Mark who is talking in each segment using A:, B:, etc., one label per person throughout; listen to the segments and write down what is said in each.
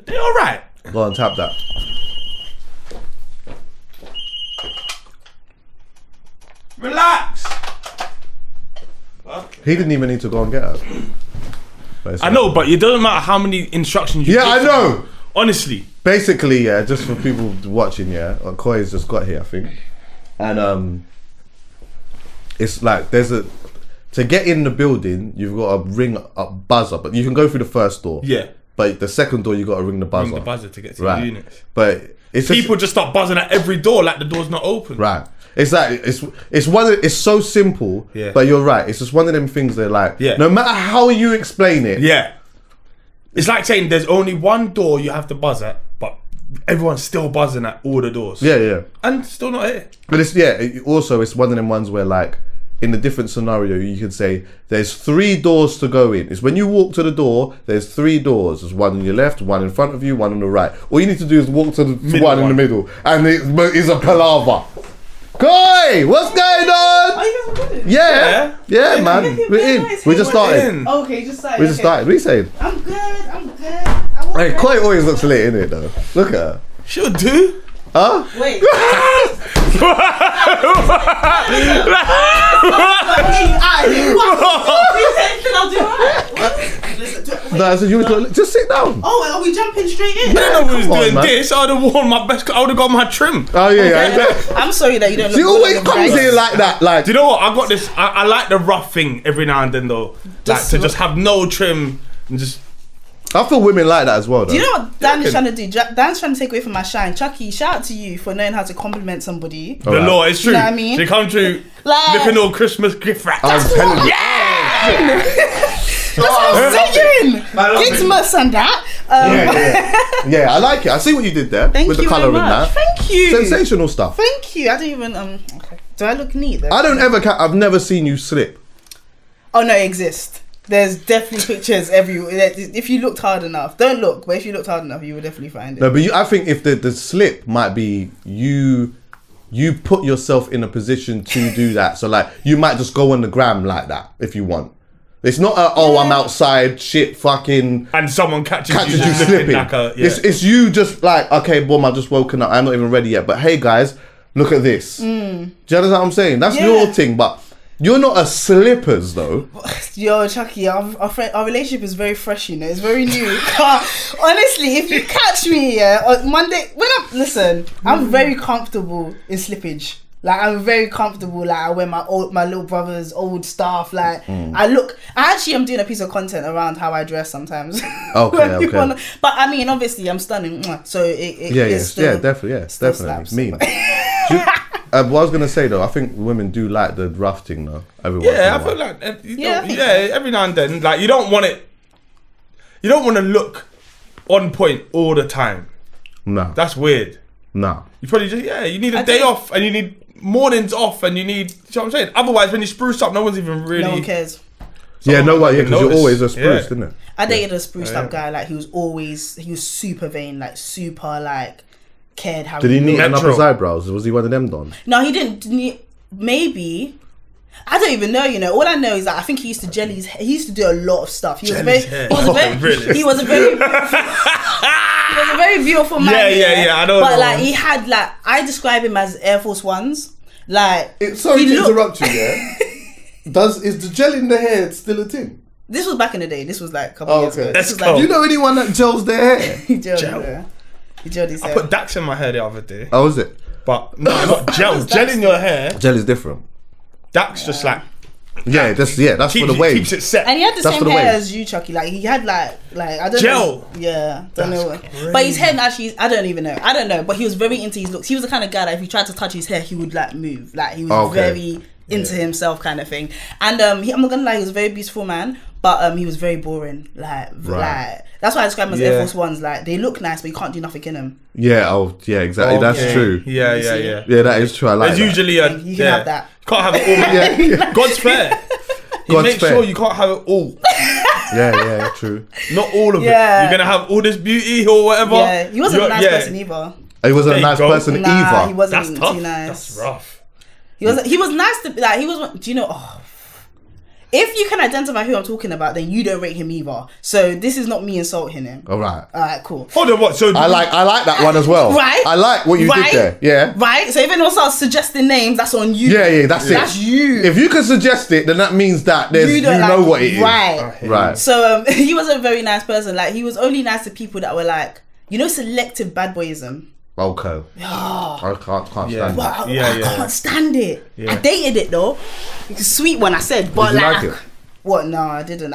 A: They're alright.
B: Go on, tap that.
A: Relax. Okay.
B: He didn't even need to go and get her.
A: I know, but it doesn't matter how many instructions you give.
B: I know.
A: Honestly.
B: Basically, yeah, just for people watching, yeah, Koi's just got here, I think. And it's like to get in the building, you've got to ring a buzzer, but you can go through the first door.
A: Yeah.
B: But the second door, you got to ring the buzzer.
A: Ring the buzzer to get to the units.
B: But it's
A: people just start buzzing at every door like the door's not open.
B: Right. It's like it's so simple.
A: Yeah.
B: But you're right. It's just one of them things that like no matter how you explain it.
A: Yeah. It's like saying there's only one door you have to buzz at, but everyone's still buzzing at all the doors.
B: Yeah, yeah.
A: And still not here.
B: But it's one of them ones where like in a different scenario you can say there's 3 doors to go in. It's when you walk to the door, there's 3 doors. There's one on your left, one in front of you, one on the right. All you need to do is walk to the one in the middle, and it's a palaver. Koi, what's going on?
C: Are you guys recording?
B: Yeah, man. We're in. We just started.
C: Okay, just started.
B: We just started. What are you saying?
C: I'm good.
B: Hey, Koi always looks lit in it though. Look at her.
A: She'll do.
B: Huh?
C: Wait.
B: No, I said you were just sit down.
C: Oh, are we jumping straight in?
A: I don't know who's doing this. I would have worn my best. I would have got my trim.
B: Oh yeah.
C: I'm sorry that you don't.
B: She always comes here like that. Like,
A: do you know what? I got this. I like the rough thing every now and then though. Like to just have no trim and just.
B: I feel women like that as well though.
C: Do you know what Dan is trying to do? Dan's trying to take away from my shine. Chucky, shout out to you for knowing how to compliment somebody.
A: The law is true.
C: You know what I mean?
A: She come through
C: like,
A: looking all Christmas gift wrap.
B: I'm telling you.
A: Yeah!
C: That's what I'm saying. Gitmas and that.
B: Yeah, I like it. I see what you did there.
C: Thank
B: with
C: you
B: the colour in
C: very much.
B: that.
C: Thank you.
B: Sensational stuff.
C: Thank you. I don't even okay. Do I look neat though?
B: I don't ever. I've never seen you slip.
C: Oh no, it exists. There's definitely pictures everywhere. If you looked hard enough, don't look, but if you looked hard enough, you would definitely find it.
B: No, but I think if the slip might be you put yourself in a position to do that. So like you might just go on the gram like that if you want. It's not I'm outside, shit, fucking,
A: and someone catches
B: you slipping.
A: Like
B: it's you just like, okay, boom, I've just woken up. I'm not even ready yet. But hey, guys, look at this. Do you understand what I'm saying? That's your thing, but you're not a slippers though.
C: Yo, Chucky, our relationship is very fresh, you know. It's very new. Honestly, if you catch me on Monday, listen, I'm very comfortable in slippage. Like I'm very comfortable. Like I wear my little brother's old stuff. Like I actually am doing a piece of content around how I dress sometimes.
B: Okay.
C: But I mean, obviously, I'm stunning. So it's still,
B: definitely. What I was gonna say though, I think women do like the rough thing though.
A: I feel like every now and then, like you don't want it. You don't want to look on point all the time.
B: No,
A: that's weird.
B: No,
A: you probably just you need a day off, and you need mornings off, and you need. You know what I'm saying? Otherwise, when you spruce up, no one's even really.
C: No one cares.
B: Because you're always a spruce, isn't it?
C: I dated a spruced up guy. Like he was super vain, like super like. Cared how
B: did he neaten up his eyebrows? Was he one of them dons?
C: No, he didn't. Maybe I don't even know. You know, all I know is that I think he used to jelly his hair. He used to do a lot of stuff. He was he was a very beautiful man.
A: Yeah. I don't know.
C: But like he had like I describe him as Air Force Ones. Like
B: sorry to interrupt you. Yeah. Is the gel in the hair still a thing?
C: This was back in the day. This was like a couple years ago.
B: Do you know anyone that gels their hair?
C: He gelled hair.
A: I put Dax in my hair the other day.
B: Oh, was it?
A: But no, not gel. Gel in your hair.
B: Gel is different.
A: Dax just like.
B: That's for the wave.
A: Keeps it set.
C: And he had the same hair as you, Chucky. Like he had like I don't know. Yeah, don't know. But his hair actually, I don't even know. I don't know. But he was very into his looks. He was the kind of guy that if you tried to touch his hair, he would like move. Like he was very into himself, kind of thing. And I'm not gonna lie, he was a very beautiful man, but he was very boring. Like that's why I describe him as Air Force Ones. Like they look nice, but you can't do nothing in them.
B: Exactly. That's true.
A: Yeah,
B: that is true. I like
A: There's
B: that.
A: Usually
C: you can have that.
A: You can't have it all. God's fair. Make sure you can't have it all.
B: Yeah, true.
A: Not all of it. You're gonna have all this beauty or whatever.
C: Yeah, he wasn't a nice person either.
B: He wasn't a nice person either.
C: He wasn't
A: That's tough.
C: too nice.
A: That's rough.
C: He was nice to like. He was. Do you know? If you can identify who I'm talking about, then you don't rate him either. So this is not me insulting him.
B: All right.
C: All right, cool.
A: Hold on, what? So
B: I like that one as well.
C: Right.
B: I like what you did there. Yeah.
C: Right. So if anyone starts suggesting names, that's on you.
B: Yeah, that's it.
C: That's you.
B: If you can suggest it, then that means that you know what it is.
C: Right. So he was a very nice person. Like, he was only nice to people that were like, selective bad boyism.
B: Okay. I can't stand it.
C: Well, I can't stand it. I dated it though. It's a sweet one, I said, but
B: Did you like it?
C: What? No, I didn't.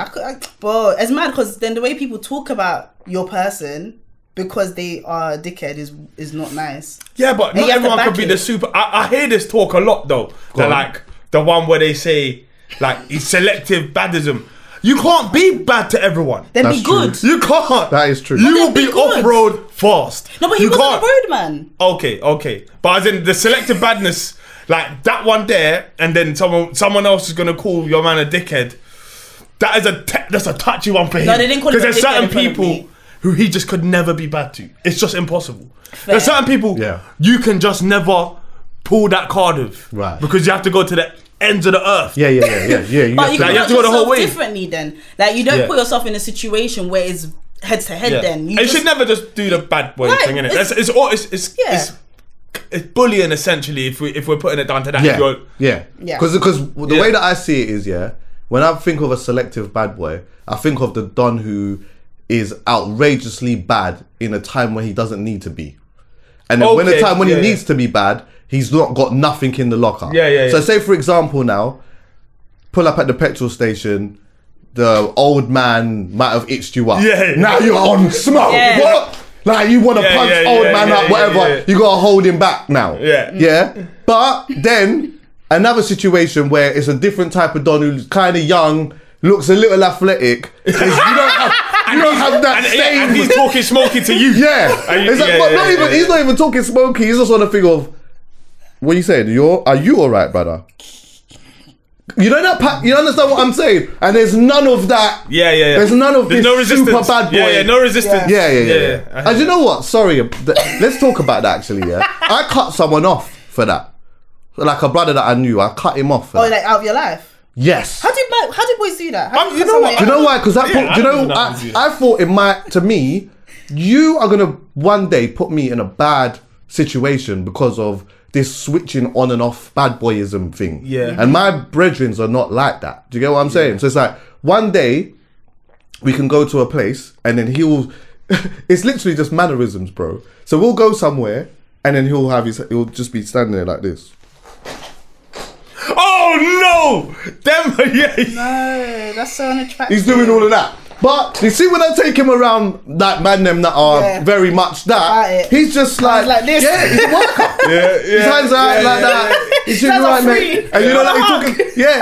C: But it's mad because then the way people talk about your person because they are a dickhead is not nice.
A: Yeah, but not everyone could be the super. I hear this talk a lot though. They're like the one where they say like it's selective badism. You can't be bad to everyone.
C: Then be good.
A: You can't.
B: That is true.
A: You will be off-road fast.
C: No, but he wasn't a road man.
A: Okay. But as in the selective badness, like that one there, and then someone else is gonna call your man a dickhead. That is that's a touchy one for him.
C: No, they didn't call him a dickhead.
A: Because there's certain people who he just could never be bad to. It's just impossible. Fair. There's certain people you can just never pull that card of. Right. Because you have to go to the ends of the earth.
B: Yeah.
C: But you have to go the whole way. Differently then. Like, you don't put yourself in a situation where it's head to head then. You
A: should never just do the bad boy thing, innit? It's bullying essentially if we're putting it down to that.
B: Because the way that I see it is, when I think of a selective bad boy, I think of the Don who is outrageously bad in a time when he doesn't need to be. And then when he needs to be bad, he's not got nothing in the locker. So say for example now, pull up at the petrol station, the old man might have itched you up. Now you're on smoke. What? Like you want to punch old man up, whatever. You got to hold him back now. But then another situation where it's a different type of Don who's kind of young, looks a little athletic. You don't have that same.
A: And he's talking smoky to you.
B: He's not even talking smoky. He's just on the thing of, what are you saying? Are you all right, brother? You know that? You understand what I'm saying? And there's none of that. There's none of this super bad boy.
A: No resistance.
B: And you know what? Sorry, let's talk about that actually. I cut someone off for that. Like a brother that I knew, I cut him off.
C: Like out of your life.
B: Yes.
C: How do boys do that?
B: You know what? Do you know why? Because I thought it might. To me, you are gonna one day put me in a bad situation because of this switching on and off bad boyism thing. And my brethrens are not like that. Do you get what I'm saying? So it's like one day we can go to a place and then he'll. It's literally just mannerisms, bro. So we'll go somewhere and then he'll just be standing there like this.
A: Oh no!
C: No, that's so unattractive.
B: He's doing all of that. But you see when I take him around that man them that are very much that, he's just like
C: this.
B: Yeah, he's a worker. His hands are like that. He's doing right, mate. And you know like he's talking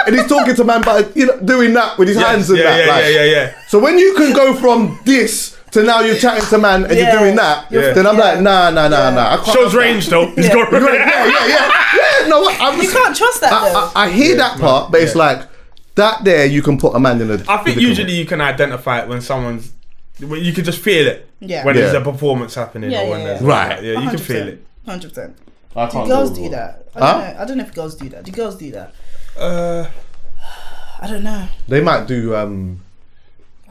B: and he's talking to man but doing that with his hands and that. So when you can go from this to now you're chatting to man and you're doing that, then I'm like, nah. I can't.
A: Shows range though. He's got
B: No,
C: you can't trust that though.
B: I hear that part, but it's like that there you can put a man in a.
A: I think usually you can identify it when you can just feel it when there's a performance happening or when there's you can feel it.
C: 100%. Do girls do that? I don't know if girls do that. Do girls do that? I don't know.
B: They might do.
C: I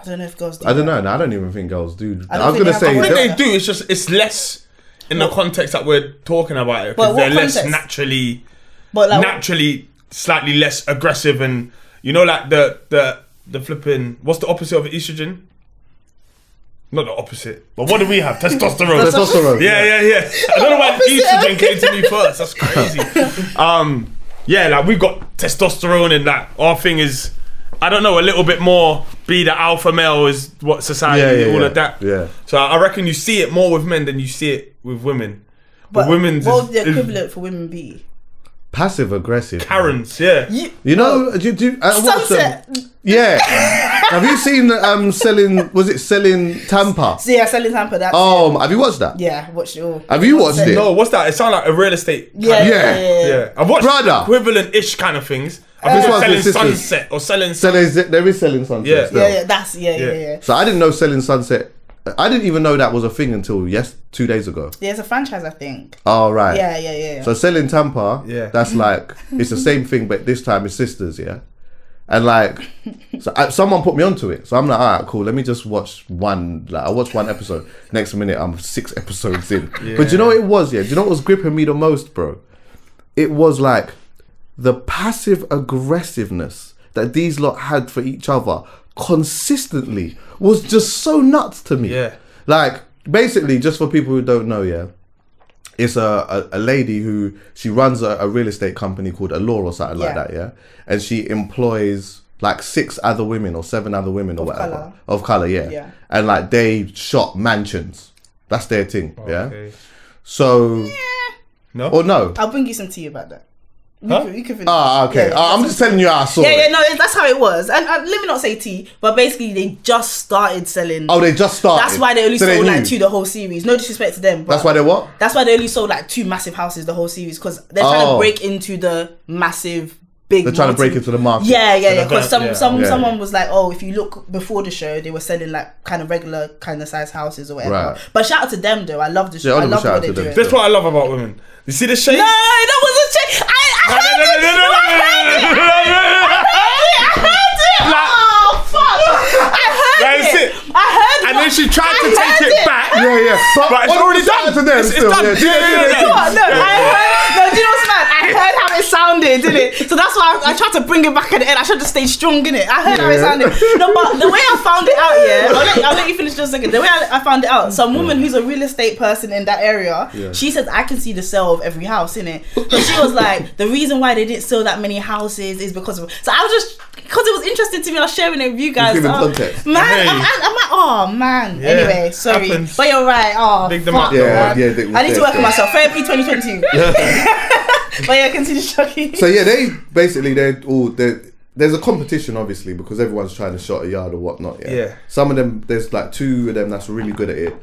C: don't know if girls do.
B: I don't know. No, I don't even think girls do.
A: I was gonna say. I think they do. It's just it's less in the context that we're talking about it because they're less naturally, slightly less aggressive and like the flipping. What's the opposite of estrogen? Not the opposite, but what do we have? Testosterone.
B: Testosterone.
A: Yeah. I don't know why estrogen came to me first. That's crazy. Like we've got testosterone and that our thing is. I don't know, a little bit more be the alpha male is what society, all of that. So I reckon you see it more with men than you see it with women. But women's
C: what would the equivalent for women be?
B: Passive aggressive.
A: Karens, do
C: Sunset.
B: Have you seen selling Tampa?
C: Yeah, selling Tampa. That's
B: have you watched that?
C: Yeah, watched it all.
B: Have you watched it?
A: No, what's that? It sounds like a real estate.
B: Yeah.
A: I've watched equivalent-ish kind of things. I think selling Sunset or selling.
B: There is selling Sunset.
C: Yeah.
B: So I didn't know selling Sunset. I didn't even know that was a thing until 2 days ago.
C: Yeah, it's a franchise, I think.
B: Oh right.
C: Yeah.
B: So selling Tampa, that's like it's the same thing, but this time it's sisters, And like, someone put me onto it. So I'm like, all right, cool. Let me just watch one. Like, I watched one episode. Next minute, I'm 6 episodes in. Yeah. But do you know what it was? Yeah. Do you know what was gripping me the most, bro? It was like the passive aggressiveness that these lot had for each other consistently was just so nuts to me.
A: Yeah.
B: Like, basically, just for people who don't know, yeah, it's a lady who, she runs a real estate company called Allure or something like that, yeah? And she employs like 6 other women or 7 other women or whatever.
C: Colour.
B: Of colour, yeah. And like they shot mansions. That's their thing, yeah? So...
A: No?
B: Or no?
C: I'll bring you some tea about that. You can finish.
B: Okay.
C: Yeah,
B: I'm just telling you how I saw it.
C: Yeah, no, that's how it was. And let me not say tea, but basically they just started selling.
B: Oh, they just started.
C: That's why they only sold like 2 the whole series. No disrespect to them. But
B: that's why they what?
C: That's why they only sold like 2 massive houses the whole series, because they're trying to break into the massive big.
B: They're trying to break into the market.
C: Yeah. Because someone was like, oh, if you look before the show, they were selling like kind of regular kind of size houses or whatever. Right. But shout out to them though. I love the show. I love what they're doing.
A: That's what I love about women. You see the shade?
C: No, that wasn't shade. I heard it. Oh fuck! I heard it.
A: And then she tried to take it back.
B: Yeah.
A: But it's already done.
B: To them
A: it's done.
C: No, do you know what's mad? I heard how it sounded, didn't it? So that's why I tried to bring it back at the end. I should have stayed strong, innit? I heard how it sounded. No, but the way I found it out, I'll let you finish just a second. The way I found it out, some woman who's a real estate person in that area, she says, I can see the sale of every house, innit? So she was like, the reason why they didn't sell that many houses is because of... So I was just... Because it was interesting to me, I was sharing it with you guys.
B: Context.
C: Man, I'm like, oh man. Yeah, anyway, sorry. Happens. But you're right. Oh,
A: big
C: fuck,
A: man.
C: I need to work on myself. Therapy 2022. But yeah, continue, Chucky.
B: So yeah, there's a competition obviously because everyone's trying to shot a yard or whatnot. Yeah. Some of them, there's like 2 of them that's really good at it.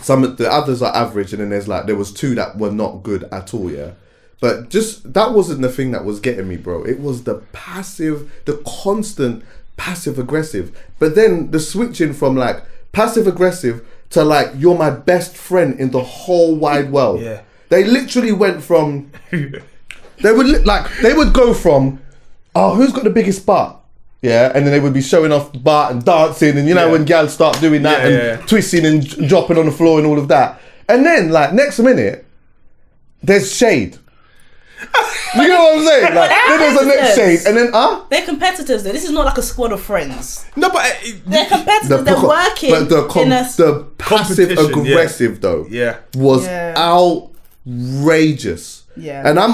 B: Some of the others are average, and then there was 2 that were not good at all. Yeah. But just, that wasn't the thing that was getting me, bro. It was the constant passive aggressive. But then the switching from like passive aggressive to like, you're my best friend in the whole wide world.
A: Yeah.
B: They literally went from, they would go from, oh, who's got the biggest butt? Yeah, and then they would be showing off the butt and dancing, and you know when gals start doing that and twisting and dropping on the floor and all of that. And then like next minute, there's shade. You know what I'm saying? Like, then there's a next shade, and then
C: they're competitors though. This is not like a squad of friends.
A: No, but
C: they're competitors. They're working.
B: But the passive aggressive though, was outrageous. Yeah. And I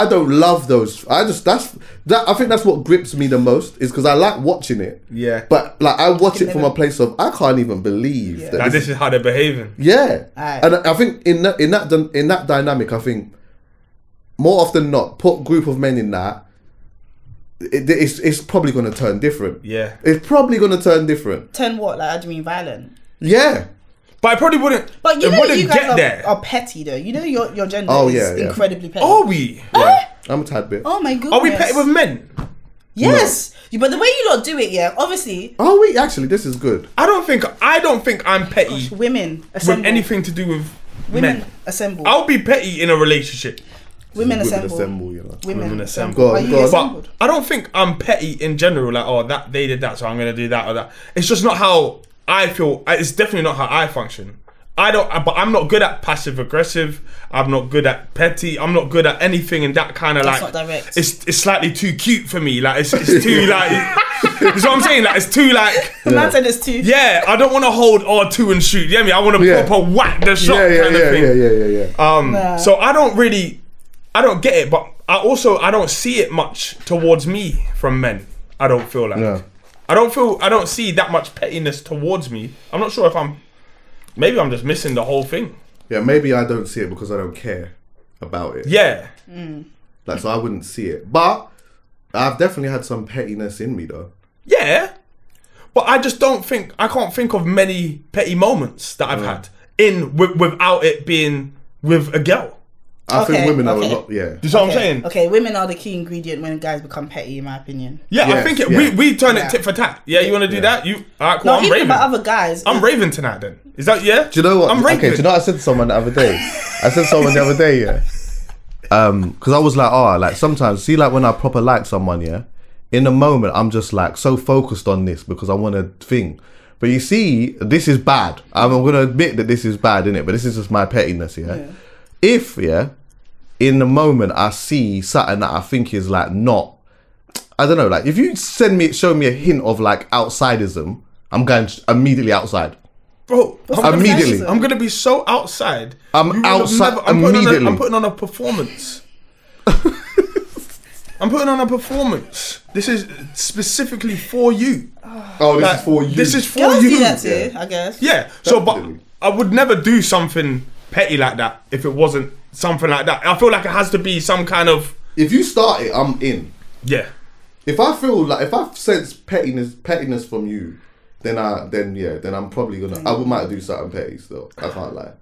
B: don't love those. I think that's what grips me the most, is because I like watching it. Yeah. But like I watch it from a place of, I can't even believe that
A: like, this is how they're behaving.
B: Yeah. And I think in that dynamic, I think more often than not, put group of men in that, it's probably going to turn different. Yeah. It's probably going to turn different.
C: Turn what? Like, how do you mean violent?
B: Yeah.
A: But I probably wouldn't.
C: But you know, you guys are petty though. You know, your gender is incredibly petty.
A: Are we?
B: Yeah. I'm a tad bit.
C: Oh my goodness.
A: Are we petty with men?
C: Yes. No. But the way you lot do it, obviously.
B: Oh, wait, actually, this is good.
A: I don't think I'm petty.
C: Gosh, women assemble.
A: With anything to do with
C: women
A: men.
C: Assemble.
A: I'll be petty in a relationship.
C: Women assemble.
B: You know.
C: Women assemble.
B: Go on.
A: But I don't think I'm petty in general. Like, oh, that they did that, so I'm gonna do that or that. It's just not how I feel. It's definitely not how I function. But I'm not good at passive aggressive. I'm not good at petty. I'm not good at anything in that kind of like.
C: That's not direct.
A: It's slightly too cute for me. Like it's too like. You know what I'm saying? Like it's too like.
C: Man said it's too.
A: Yeah, I don't want to hold R2 and shoot. You know what I mean? I want to proper whack the shot kind of thing.
B: Yeah.
A: So I don't get it, but I don't see it much towards me from men. I don't feel like.
B: No.
A: I don't see that much pettiness towards me. I'm not sure if maybe I'm just missing the whole thing.
B: Yeah, maybe I don't see it because I don't care about it.
A: Yeah.
B: Like, so I wouldn't see it. But I've definitely had some pettiness in me though.
A: Yeah. But I just I can't think of many petty moments that I've had without it being with a girl.
B: I think women are a lot, yeah.
A: Do you know what I'm saying?
C: Okay, women are the key ingredient when guys become petty, in my opinion.
A: Yeah, yes, I think we turn it tit for tat. Yeah, you want to do that? Alright, cool,
C: I'm even raving. About other guys.
A: I'm raving tonight then. Is that,
B: Do you know what?
A: I'm raving.
B: Okay, do you know what I said to someone the other day? Because I was like, like sometimes, see like when I proper like someone, in the moment, I'm just like so focused on this because I want a thing. But you see, this is bad. I'm going to admit that this is bad, innit? But this is just my pettiness, yeah? If, in the moment I see something that I think is like not, I don't know, like if you show me a hint of like outsidism, I'm going immediately outside.
A: Bro,
B: immediately.
A: I'm going to be so outside.
B: I'm outside immediately.
A: I'm putting on a performance. I'm putting on a performance. This is specifically for you.
B: Oh, this is for you.
A: This is for
C: Girls
A: you.
C: do that too, I guess.
A: Yeah. So, but I would never do something petty like that if it wasn't something like that. I feel like it has to be some kind of.
B: If you start it, I'm in.
A: Yeah.
B: If I sense pettiness from you, then I'm probably gonna. I might do something petty still. I can't lie.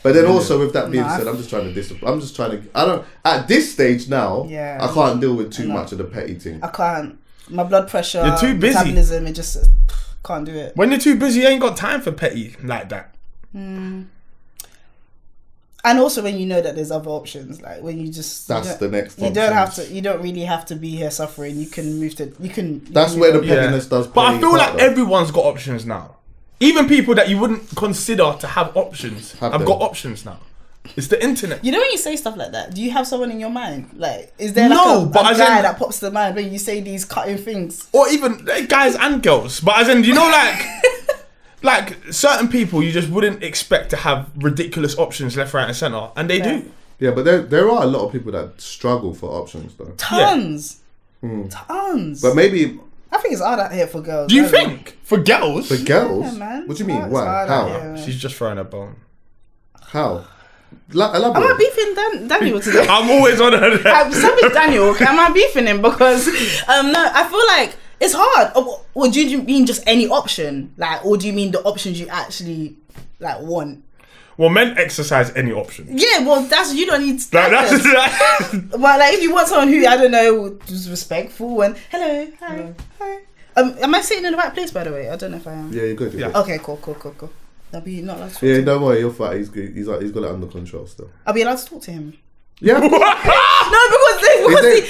B: But then also with that being said, I'm just trying to. I don't. At this stage now, I can't deal with too much of the petty thing.
C: I can't. My blood pressure.
A: You're too busy.
C: Metabolism. It just can't do it.
A: When you're too busy, you ain't got time for petty like that.
C: And also when you know that there's other options, like when you just
B: that's the next.
C: You don't have to. You don't really have to be here suffering. You can move to. You can.
B: That's where the pettiness does.
A: But I feel like everyone's got options now. Even people that you wouldn't consider to have options have got options now. It's the internet.
C: You know when you say stuff like that, do you have someone in your mind? Like, is there like a guy that pops to mind when you say these cutting things?
A: Or even guys and girls. But as in, you know, like. Like, certain people you just wouldn't expect to have ridiculous options left, right and centre. And they do.
B: Yeah, but there are a lot of people that struggle for options, though.
C: Tons. Tons.
B: But maybe...
C: I think it's hard out here for girls.
A: Do you think? For girls?
B: For girls?
C: Yeah, man.
B: What do you mean? Why? How?
A: She's just throwing a bone.
B: How?
C: Am I beefing Daniel today?
A: I'm always on her.
C: Savage Daniel. Am I beefing him? Because, no, I feel like... It's hard. Or do you mean just any option? Like, or do you mean the options you actually like want?
A: Well, men exercise any option.
C: Yeah, well, you don't need to.
A: Like, that's
C: well, like if you want someone who I don't know is respectful and hello, hi. Am I sitting in the right place, by the way? I don't know if I am.
B: Yeah, you're good.
C: Okay, cool. That'll be not allowed to talk to
B: him.
C: him.
B: Don't worry, you're fine. He's good. He's got it under control still.
C: I'll be allowed to talk to him.
B: Yeah.
C: No, because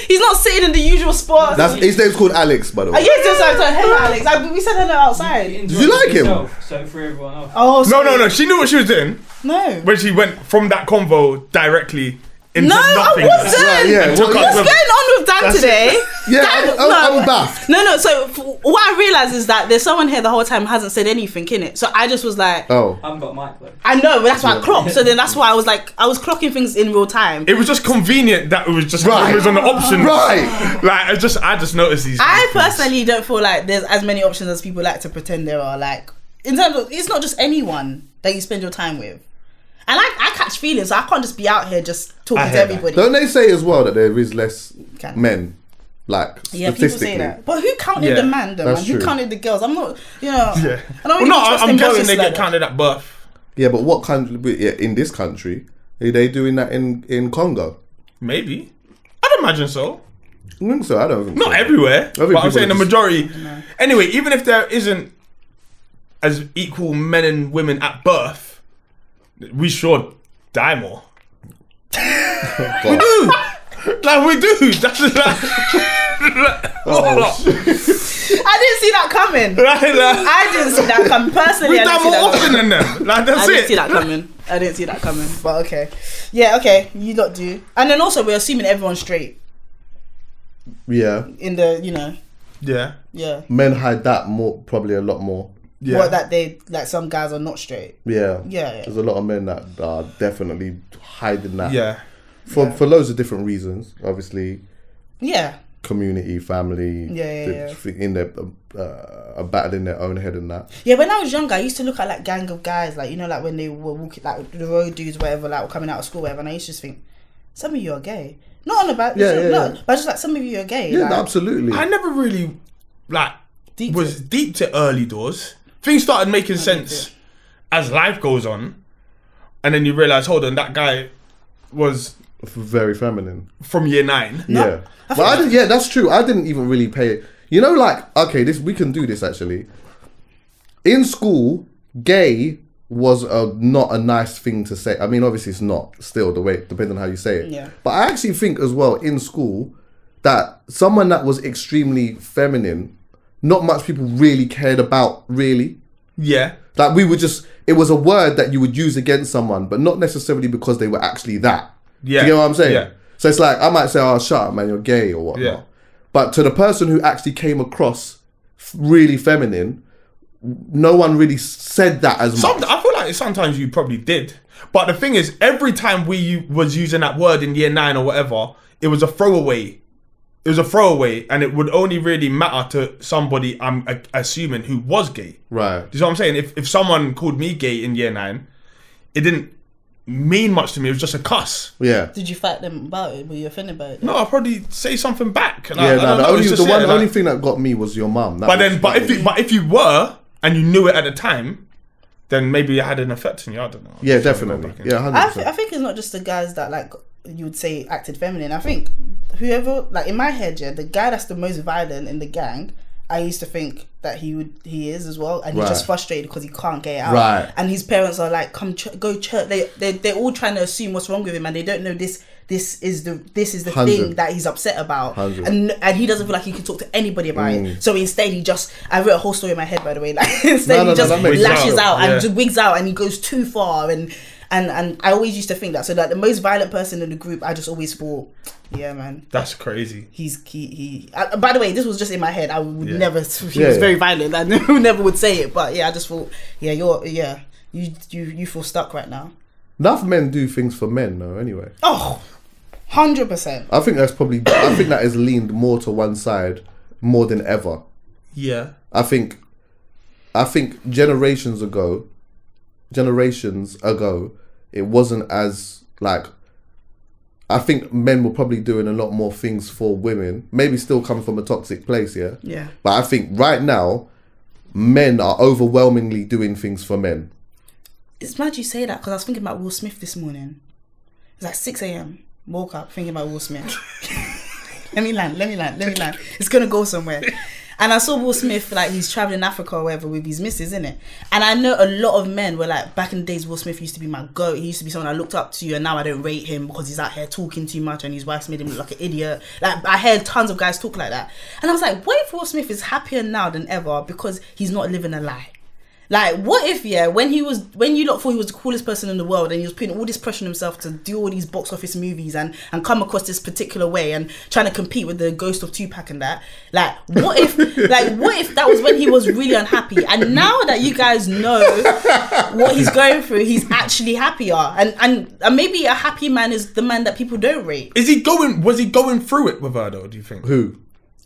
C: he's not sitting in the usual spot.
B: His name's called Alex, by the way.
C: Yes, hello, Alex. We said hello outside.
B: Did you like him?
D: So for everyone else.
C: Oh,
A: no. She knew what she was doing.
C: No.
A: When she went from that convo directly into
C: nothing.
A: I
C: wasn't.
B: Right, yeah.
C: What's going on with Dan today?
B: Yeah, I'm baffed.
C: No. So what I realised is that there's someone here the whole time who hasn't said anything in it. So I just was like,
B: oh,
D: I haven't got a mic though.
C: I know, but that's why I clocked. So then that's why I was like, I was clocking things in real time.
A: It was just convenient that it was just
B: right.
A: It was on the options.
B: Right.
A: Like I just noticed these.
C: I personally don't feel like there's as many options as people like to pretend there are. Like in terms of, it's not just anyone that you spend your time with. And I catch feelings, so I can't just be out here just talking to everybody.
B: Don't they say as well that there is less men? Like,
C: yeah,
B: statistically.
C: people say that. But who counted the man, though, man? Who counted the girls? I'm not,
A: Yeah.
C: I'm
A: guessing they get counted at birth.
B: Yeah, but what country, in this country, are they doing that in Congo?
A: Maybe. I'd imagine so.
B: I think so, I don't think
A: Not everywhere, but I'm saying the majority.
C: No.
A: Anyway, even if there isn't as equal men and women at birth, we should die more. We do. Like we do. That's like,
C: I didn't see that coming. I didn't see that coming. Personally,
A: we die more often than them. Like that's
C: I didn't see that coming. I didn't see that coming. But okay. Yeah, okay. You lot do. And then also we're assuming everyone's straight.
B: Yeah.
C: In the,
A: Yeah.
C: Yeah.
B: Men hide that more, probably a lot more.
A: Yeah.
C: What, that they, like some guys are not straight.
B: Yeah.
C: Yeah.
B: There's a lot of men that are definitely hiding that.
A: Yeah.
B: For loads of different reasons, obviously.
C: Yeah.
B: Community, family.
C: Yeah.
B: In their a battle in their own head and that.
C: Yeah, when I was younger, I used to look at like gang of guys, like, you know, like when they were walking, like the road dudes, whatever, like were coming out of school, whatever, and I used to just think, some of you are gay. Not on the back, but just like some of you are gay.
B: Yeah,
C: like,
B: absolutely.
A: I never really was deep to early doors. Things started making sense as life goes on, and then you realise, hold on, that guy was
B: very feminine
A: from year 9.
B: Yeah, but that's true. I didn't even really pay it. You know, like, okay, we can do this actually. In school, gay was not a nice thing to say. I mean, obviously it's not still the way, depending on how you say it.
C: Yeah.
B: But I actually think as well in school, that someone that was extremely feminine, not much people really cared about, really.
A: Yeah.
B: Like, we would just, it was a word that you would use against someone, but not necessarily because they were actually that.
A: Yeah.
B: Do you get what I'm saying?
A: Yeah.
B: So it's like, I might say, oh, shut up, man, you're gay or whatnot.
A: Yeah.
B: But to the person who actually came across really feminine, no one really said that as much.
A: I feel like sometimes you probably did. But the thing is, every time we was using that word in year 9 or whatever, it was a throwaway. It was a throwaway, and it would only really matter to somebody, I'm assuming, who was gay.
B: Right.
A: Do you know what I'm saying? If someone called me gay in year 9, it didn't mean much to me. It was just a cuss.
B: Yeah.
C: Did you fight them about it? Were you offended by it?
A: No, I'll probably say something back. And
B: Yeah,
A: the
B: only thing that got me was your mum.
A: But if you were and you knew it at the time, then maybe it had an effect on you. I don't know.
B: Yeah, definitely. Yeah, 100%.
C: I think it's not just the guys that, like, you would say acted feminine. I think whoever, like, in my head, yeah, the guy that's the most violent in the gang, I used to think that he is as well, and he's just frustrated because he can't get it out.
B: Right.
C: And his parents are like, go church. They're all trying to assume what's wrong with him, and they don't know this is the thing that he's upset about, and he doesn't feel like he can talk to anybody about it. So instead, I wrote a whole story in my head, by the way. Like, instead, he just lashes out and just wigs out, and he goes too far, and I always used to think that. So that the most violent person in the group, I just always thought, yeah, man,
A: that's crazy.
C: He by the way, this was just in my head. I would never. He was very violent. I never would say it, but yeah, I just thought, you feel stuck right now.
B: Enough men do things for men, though. Anyway.
C: Oh, 100%.
B: I think that is leaned more to one side more than ever.
A: Yeah.
B: I think generations ago, it wasn't as, like, I think men were probably doing a lot more things for women. Maybe still coming from a toxic place, yeah?
C: Yeah.
B: But I think right now, men are overwhelmingly doing things for men.
C: It's mad you say that, because I was thinking about Will Smith this morning. It's like 6 a.m. Woke up thinking about Will Smith. Let me land. It's going to go somewhere. And I saw Will Smith, like, he's traveling Africa or wherever with his missus, innit? And I know a lot of men were like, back in the days, Will Smith used to be my goat. He used to be someone I looked up to, and now I don't rate him because he's out here talking too much and his wife's made him look like an idiot. Like, I heard tons of guys talk like that. And I was like, what if Will Smith is happier now than ever because he's not living a lie? Like, what if, when you lot thought he was the coolest person in the world and he was putting all this pressure on himself to do all these box office movies and come across this particular way and trying to compete with the ghost of Tupac and that, like, what if that was when he was really unhappy, and now that you guys know what he's going through, he's actually happier, and maybe a happy man is the man that people don't rate.
A: Was he going through it with her though, do you think?
B: Who?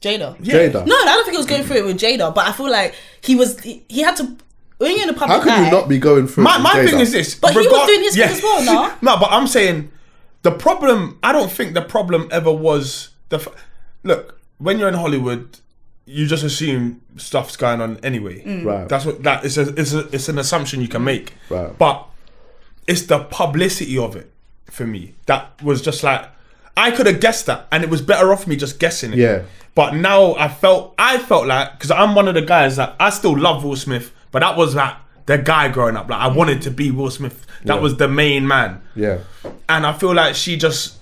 C: Jada.
B: Yeah. Jada.
C: No, I don't think he was going through it with Jada, but I feel like he had to. When you're in the public
B: How can you not be going through
A: my thing is this.
C: But he was doing his thing as well, no?
A: No, but I'm saying the problem, I don't think the problem ever was look, when you're in Hollywood, you just assume stuff's going on anyway.
B: Right.
A: That's what it's an assumption you can make.
B: Right.
A: But it's the publicity of it for me. That was just like, I could have guessed that, and it was better off me just guessing it.
B: Yeah.
A: But now I felt like, because I'm one of the guys that I still love Will Smith, but that was like the guy growing up. Like, I wanted to be Will Smith. That was the main man.
B: Yeah.
A: And I feel like she just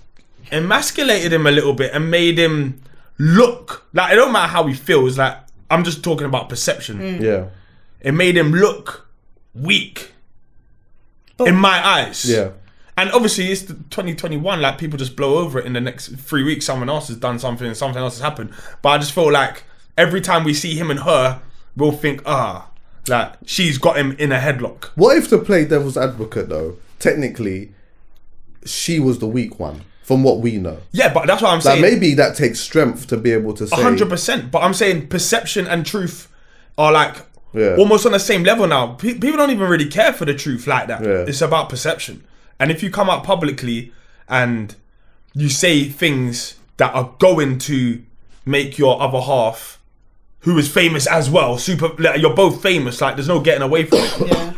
A: emasculated him a little bit and made him look like, it don't matter how he feels. Like, I'm just talking about perception.
B: Yeah.
A: It made him look weak in my eyes.
B: Yeah.
A: And obviously it's 2021. Like, people just blow over it in the next 3 weeks. Someone else has done something and something else has happened. But I just feel like every time we see him and her, we'll think, like, she's got him in a headlock.
B: What if, to play devil's advocate though, technically, she was the weak one, from what we know?
A: Yeah, but that's what I'm saying.
B: Maybe that takes strength to be able to say
A: 100%. But I'm saying perception and truth are like almost on the same level now. People don't even really care for the truth like that.
B: Yeah.
A: It's about perception. And if you come out publicly and you say things that are going to make your other half, who is famous as well, like, you're both famous, like, there's no getting away from it.
C: Yeah.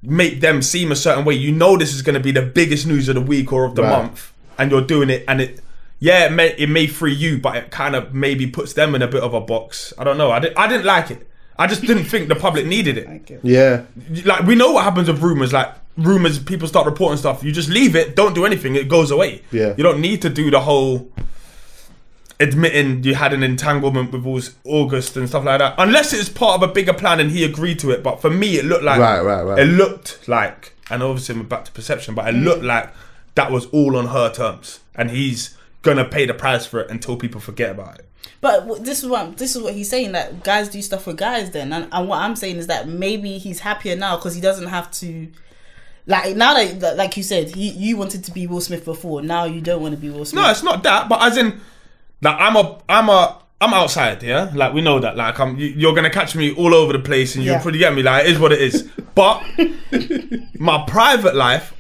A: Make them seem a certain way. You know this is going to be the biggest news of the week or of the month, and you're doing it, and it may free you, but it kind of maybe puts them in a bit of a box. I don't know. I didn't like it. I just didn't think the public needed it.
B: Yeah.
A: Like, we know what happens with rumours. Like, rumours, people start reporting stuff. You just leave it, don't do anything, it goes away.
B: Yeah.
A: You don't need to do the whole... admitting you had an entanglement with August and stuff like that, unless it's part of a bigger plan and he agreed to it. But for me, it looked like it looked like, and obviously we're back to perception, but it looked like that was all on her terms, and he's gonna pay the price for it until people forget about it.
C: But this is what he's saying, that guys do stuff for guys then, and what I'm saying is that maybe he's happier now because he doesn't have to. Like now that, like you said, you wanted to be Will Smith before. Now you don't want to be Will Smith.
A: No, it's not that. But as in, like I'm outside. Yeah, like we know that. Like you're gonna catch me all over the place, and you'll probably get me. Like it is what it is. But my private life,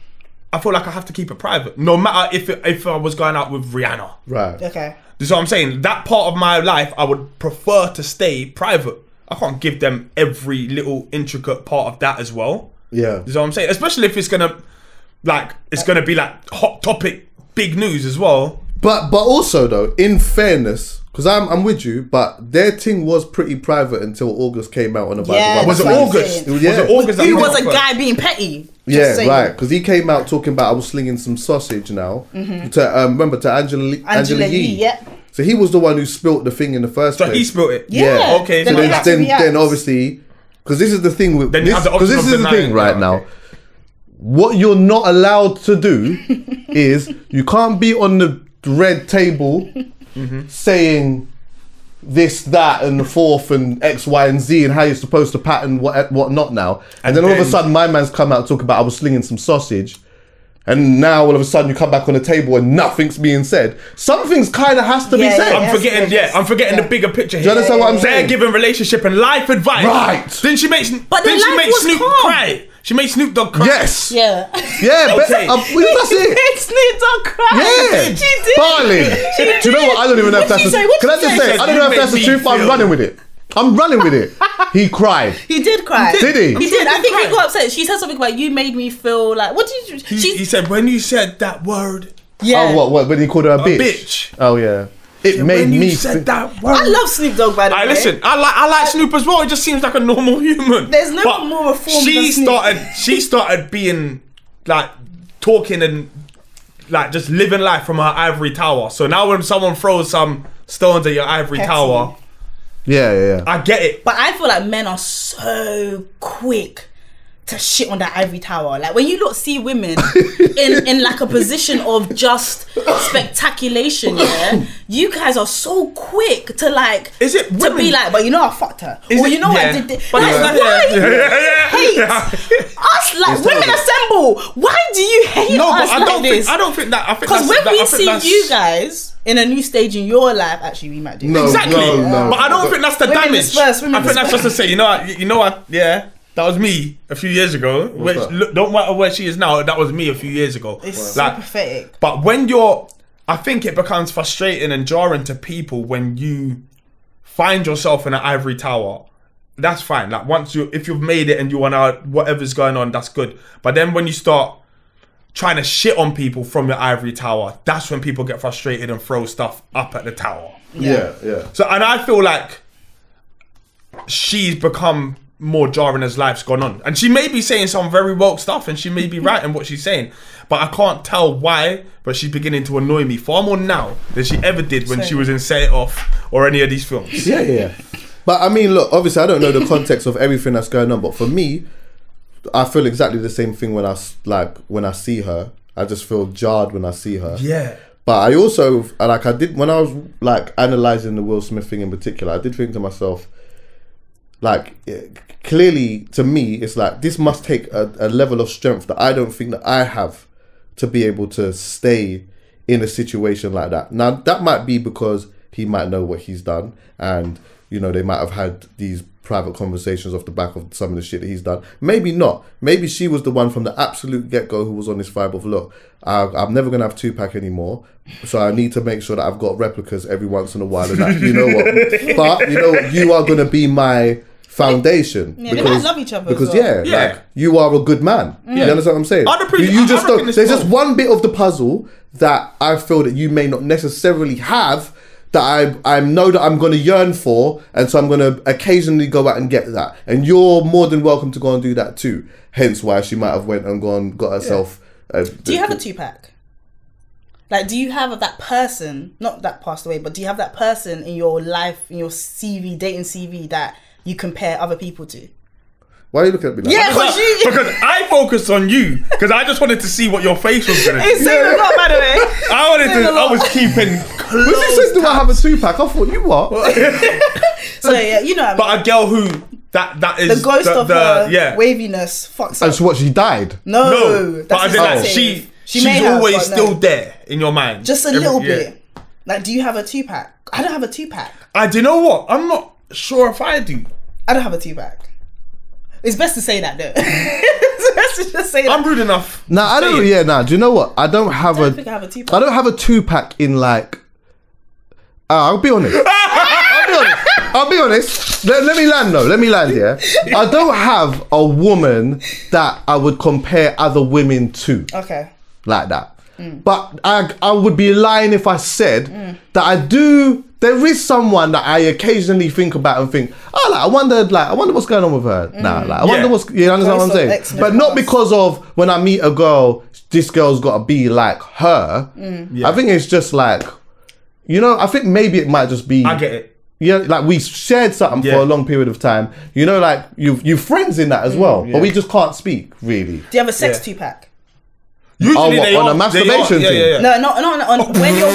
A: I feel like I have to keep it private, no matter if I was going out with Rihanna.
B: Right.
C: Okay.
A: This is what I'm saying. That part of my life, I would prefer to stay private. I can't give them every little intricate part of that as well.
B: Yeah.
A: This is what I'm saying. Especially if it's gonna be like hot topic, big news as well.
B: But also though, in fairness, because I'm with you, but their thing was pretty private until August came out on about.
C: Yeah,
A: was it August? Was it August?
C: He was a guy being petty.
B: Yeah, right. Because he came out talking about I was slinging some sausage now. To remember to Angela Yee.
C: Yeah.
B: So he was the one who spilt the thing in the first place.
A: So he spilt it.
C: Yeah.
A: Okay.
B: So then obviously, because this is the thing with because this is the thing right now. What you're not allowed to do is you can't be on the red table saying this, that, and the fourth, and X, Y, and Z, and how you're supposed to pattern what not now. And then all of a sudden, my man's come out talking about I was slinging some sausage. And now all of a sudden you come back on the table and nothing's being said. Something's kind of has to be said.
A: I'm forgetting the bigger picture here.
B: Do you understand what I'm saying?
A: They're giving relationship and life advice.
B: Right.
A: Then she makes Snoop cry. She made Snoop Dogg cry.
B: Yes.
C: Yeah.
B: Yeah.
A: Okay.
B: That's it.
C: Snoop Dogg cry.
B: Yeah.
C: She did.
B: Darling. Do you know what? I don't even know if that's the truth. Can I just say? I don't know if that's the truth. I'm running with it. I'm running with it. He cried.
C: He did cry.
B: Did he?
C: He did. I think he got upset. She said something about you made me feel like. What did you?
A: He said when you said that word.
C: Yeah.
B: Oh, what? When he called her a bitch?
A: Bitch.
B: Oh yeah. It made me.
A: Said that word.
C: I love Snoop Dogg, by the way.
A: Listen, I like Snoop as well. He just seems like a normal human.
C: There's no more reform than Snoop.
A: She started being like talking and like just living life from her ivory tower. So now when someone throws some stones at your ivory tower,
B: yeah,
A: I get it.
C: But I feel like men are so quick to shit on that ivory tower. Like when you see women in like a position of just spectaculation, yeah, you guys are so quick to like to be like, but you know I fucked her. Or you know I did this. Like, why do you hate us? Like women assemble. Why do you hate us like this?
A: I don't think that. I think
C: because when we see you guys in a new stage in your life, actually we might do
B: no,
A: exactly.
B: No.
A: But I don't think that's the damage. I think that's just to say, you know what? Yeah. That was me a few years ago. Don't matter where she is now. That was me a few years ago.
C: It's so pathetic.
A: But I think it becomes frustrating and jarring to people when you find yourself in an ivory tower. That's fine. Like if you've made it and you want to, whatever's going on, that's good. But then when you start trying to shit on people from your ivory tower, that's when people get frustrated and throw stuff up at the tower.
B: Yeah.
A: So, and I feel like she's become more jarring as life's gone on, and she may be saying some very woke stuff and she may be right in what she's saying, but I can't tell why, but she's beginning to annoy me far more now than she ever did when she was in Set It Off or any of these films.
B: Yeah. But I mean, look, obviously I don't know the context of everything that's going on, but for me, I feel exactly the same thing when I see her. I just feel jarred when I see her.
A: Yeah.
B: But I also I did when I was like analysing the Will Smith thing in particular, I did think to myself, like, clearly to me it's like this must take a level of strength that I don't think that I have to be able to stay in a situation like that. Now that might be because he might know what he's done, and you know they might have had these private conversations off the back of some of the shit that he's done. Maybe not. Maybe she was the one from the absolute get-go who was on this vibe of, look, I'm never going to have 2-pack anymore, so I need to make sure that I've got replicas every once in a while. And that, you know what? But you know what? You are going to be my foundation.
C: Yeah, because, they might love each other.
B: Because
A: like
B: you are a good man. You understand what I'm saying? There's just one bit of the puzzle that I feel that you may not necessarily have, that I know that I'm going to yearn for, and so I'm going to occasionally go out and get that. And you're more than welcome to go and do that too. Hence why she might have went and got herself.
C: Do you have a 2-pack? Like, do you have that person, not that passed away, but do you have that person in your life, in your CV, dating CV, that you compare other people to?
B: Why are you looking at me like
C: Yeah,
B: that?
A: Because I focused on you. Because I just wanted to see what your face was going to do.
C: It's saying a lot, by the way.
A: I was keeping close.
B: Was he saying, do I have a 2-pack? I thought, you what?
C: So, yeah, you know what I mean?
A: But a girl who, that is...
C: The ghost of her
A: yeah.
C: waviness fucks
B: And
C: up.
B: so what, she died?
C: No.
A: But I
C: That's
A: like,
C: his
A: she's
C: may have,
A: always
C: but
A: still
C: no.
A: there in your mind.
C: Just a little bit. Like, do you have a 2-pack? I don't have a 2-pack.
A: Do you know what? I'm not sure if I do.
C: I don't have a 2-pack. It's best to say that, though. It's best to just say that.
A: I'm rude enough.
B: Nah, I don't. Yeah, nah. Do you know what? I don't have
C: I think I have a 2-pack.
B: I don't have a 2-pack in like. I'll be honest. I'll be honest. Let me land though. Let me land. Yeah. I don't have a woman that I would compare other women to.
C: Okay.
B: Like that. But I would be lying if I said that I do. There is someone that I occasionally think about and think, oh, like, I wonder what's going on with her now. Like, I wonder what's, you understand what I'm saying? But not because of when I meet a girl, this girl's got to be like her. I think it's just like, you know, I think maybe it might just be.
A: I get it.
B: Yeah, like we shared something for a long period of time. You know, like you've friends in that as well, but we just can't speak really.
C: Do you have a sex 2-pack?
A: Usually they
B: on
A: are,
B: a masturbation thing.
C: No, on when you're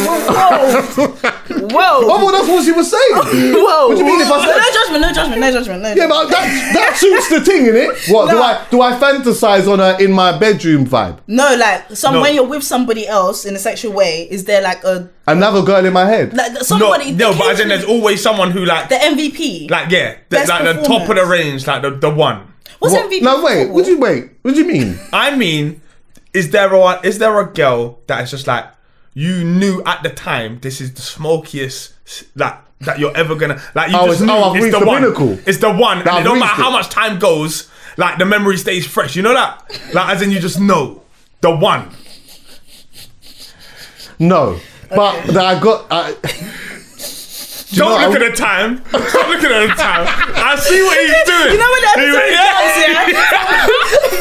C: whoa.
B: Oh, well, that's what she was saying.
C: Whoa.
B: What do you mean if I said?
C: No judgment.
B: Yeah, but that suits the thing, innit? What do I fantasize on her in my bedroom vibe?
C: No, like when you're with somebody else in a sexual way, is there like
B: another girl in my head?
C: Like somebody?
A: No, but then there's always someone who like
C: the MVP.
A: Like like
C: Best
A: the top of the range, like the one.
C: What's MVP?
B: No, wait. What do you mean?
A: I mean, is there a girl that is just like you knew at the time this is the smokiest that you're ever gonna like? You just knew
B: I've reached the pinnacle.
A: It's the one, and it don't matter how
B: it.
A: much time goes, like the memory stays fresh. You know that, like as in you just know the one.
B: No, but that I got.
A: Don't look at the time. Stop looking at the time. I see what he's doing.
C: You know when the episode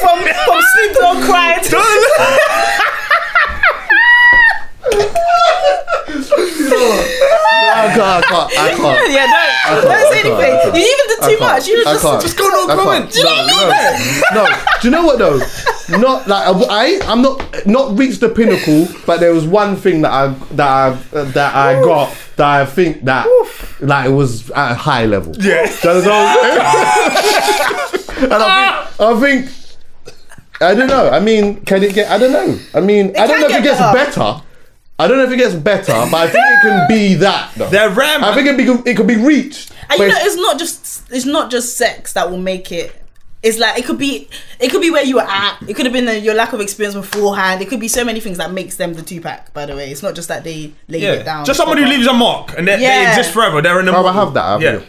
C: comes, yeah? From sleep till cried.
B: I can't.
C: Yeah, don't say anything. You even did too much. You just go no comment.
B: No. Do you know what though? Not like I'm not reached the pinnacle, but there was one thing that I got that I think that like it was at a high level.
A: Yeah.
B: And I think I don't know. I mean, can it get? I don't know. I mean, I don't know if it gets better. I don't know if it gets better, but I think it can be that. Though.
A: They're rare, man.
B: I think it could be reached.
C: And you know, it's not just sex that will make it. It's like it could be where you were at. It could have been your lack of experience beforehand. It could be so many things that makes them the 2-pack. By the way, it's not just that they laid it down.
A: Just someone who leaves a mark and they exist forever. They're in the.
B: I have that.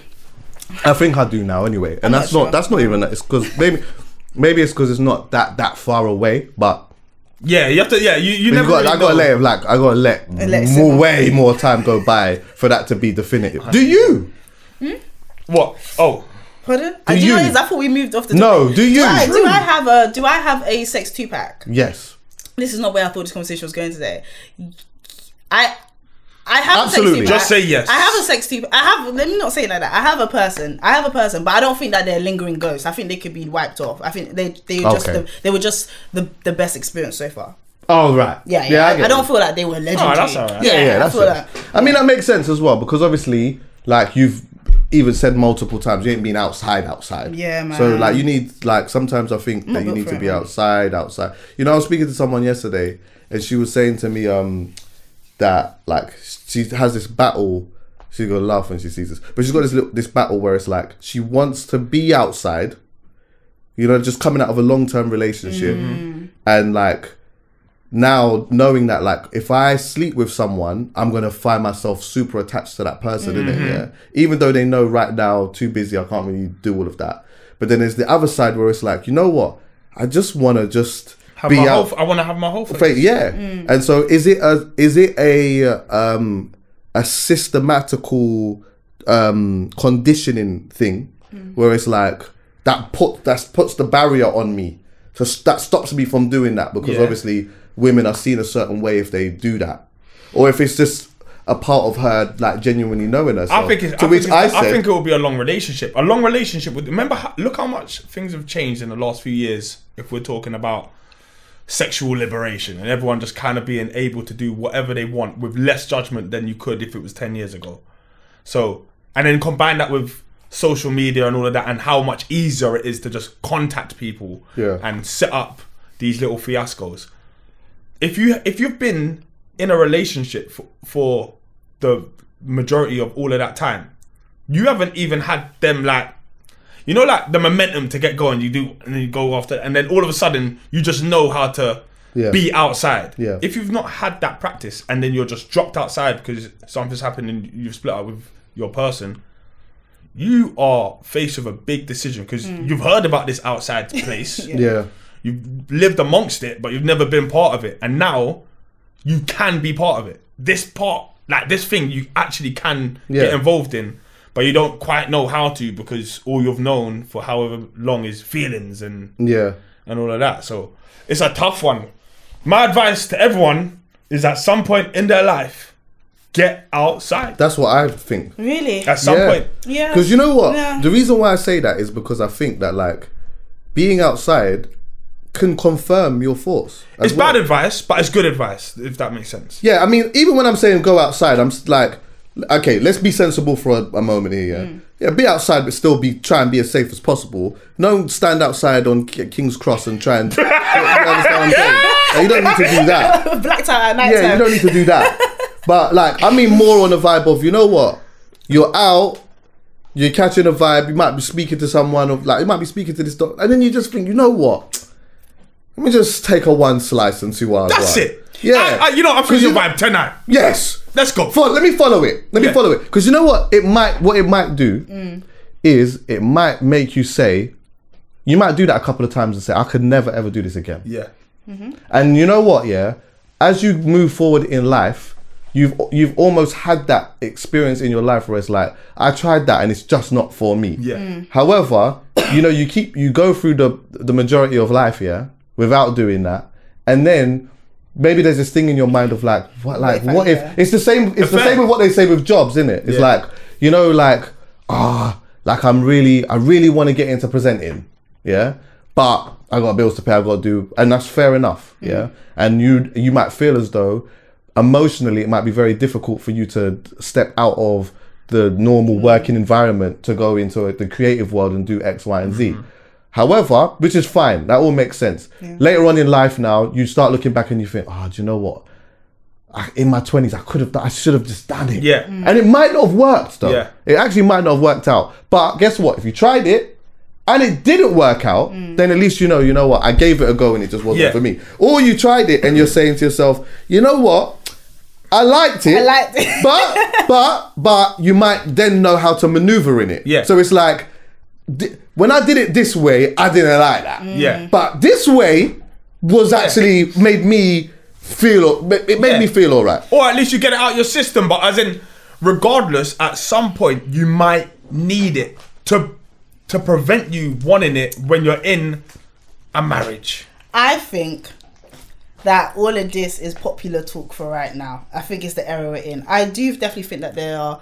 B: I think I do now anyway, and that's not even that. It's because maybe it's because it's not that far away, but.
A: Yeah, you have to. Yeah, you never.
B: I gotta let way more time go by for that to be definitive. Do you?
A: What? Oh,
C: pardon? Do you know? I thought we moved off the topic.
B: No, do you?
C: Do I have a sex 2-pack?
B: Yes.
C: This is not where I thought this conversation was going today. I have
B: absolutely.
C: A sex 2-pack.
A: Just say yes.
C: I have a sex 2-pack. Let me not say it like that. I have a person, but I don't think that they're lingering ghosts. I think they could be wiped off. I think they were just the best experience so far.
B: Oh right.
C: Yeah. I don't feel like they were legendary.
A: Oh, that's alright.
B: Yeah, that's it. I mean, that makes sense as well because obviously, like you've even said multiple times, you ain't been outside.
C: Yeah, man.
B: So like you need sometimes I think that you need to be outside. You know, I was speaking to someone yesterday and she was saying to me that like she has this battle. She's gonna laugh when she sees this, but she's got this battle where it's like she wants to be outside, you know, just coming out of a long-term relationship, and like now knowing that like if I sleep with someone, I'm gonna find myself super attached to that person, innit? Yeah, even though they know right now too busy, I can't really do all of that. But then there's the other side where it's like, you know what? I just want to just.
A: I want to have my whole face.
B: Yeah, and so is it a systematical conditioning thing where it's like that puts the barrier on me, so that stops me from doing that because obviously women are seen a certain way if they do that. or if it's just a part of her like genuinely knowing herself.
A: I think it will be a long relationship. A long relationship with. Look how much things have changed in the last few years. If we're talking about sexual liberation and everyone just kind of being able to do whatever they want with less judgment than you could if it was 10 years ago. So, and then combine that with social media and all of that, and how much easier it is to just contact people and set up these little fiascos. If you've been in a relationship for the majority of all of that time, you haven't even had them like, you know, like the momentum to get going. You do, and then you go after, and then all of a sudden you just know how to be outside. Yeah. If you've not had that practice, and then you're just dropped outside because something's happened and you've split up with your person, you are faced with a big decision because you've heard about this outside place. You've lived amongst it, but you've never been part of it, and now you can be part of it. This part, like this thing, you actually can get involved in. But you don't quite know how to, because all you've known for however long is feelings and all of that. So it's a tough one. My advice to everyone is at some point in their life, get outside.
B: That's what I think.
C: Really?
A: At some point.
C: Yeah.
B: Because you know what? Yeah. The reason why I say that is because I think that like being outside can confirm your thoughts.
A: It's bad advice, but it's good advice, if that makes sense.
B: Yeah, I mean, even when I'm saying go outside, I'm like, okay, let's be sensible for a moment here. Yeah, be outside, but still try and be as safe as possible. Don't stand outside on King's Cross and try and. You understand what I'm saying? You don't need to do that.
C: Black tie at night.
B: Yeah, you don't need to do that. But like, I mean, more on the vibe of, you know what? You're out, you're catching a vibe. You might be speaking to someone, of like, you might be speaking to this dog, and then you just think, you know what? Let me just take a one slice and see what I
A: That's it.
B: Yeah,
A: you know, I'm feeling your vibe tonight.
B: Yes,
A: let's go.
B: Let me follow it. Let me follow it, because you know what it might do is it might make you say, you might do that a couple of times and say, I could never ever do this again.
A: Yeah.
B: And you know what? Yeah, as you move forward in life, you've almost had that experience in your life where it's like, I tried that and it's just not for me.
A: Yeah.
B: However, you know, you go through the majority of life, without doing that, and then maybe there's this thing in your mind of like, what if it's the same? It's the same with what they say with jobs, isn't it? It's like, you know, like, like I really want to get into presenting, but I got bills to pay, I got to do, and that's fair enough, And you might feel as though emotionally it might be very difficult for you to step out of the normal working environment to go into the creative world and do X, Y, and Z. However, which is fine, that all makes sense. Later on in life now, you start looking back and you think, do you know what? In my 20s, I should have just done it.
A: Yeah.
B: And it might not have worked though.
A: Yeah.
B: It actually might not have worked out. But guess what? If you tried it and it didn't work out, then at least you know what? I gave it a go and it just wasn't for me. Or you tried it and you're saying to yourself, you know what? I liked it. But you might then know how to maneuver in it.
A: Yeah.
B: So it's like, when I did it this way, I didn't like that.
A: Yeah.
B: But this way was actually made me feel. It made me feel all right.
A: Or at least you get it out your system. But as in, regardless, at some point you might need it to prevent you wanting it when you're in a marriage.
C: I think that all of this is popular talk for right now. I think it's the era we're in. I do definitely think that there are.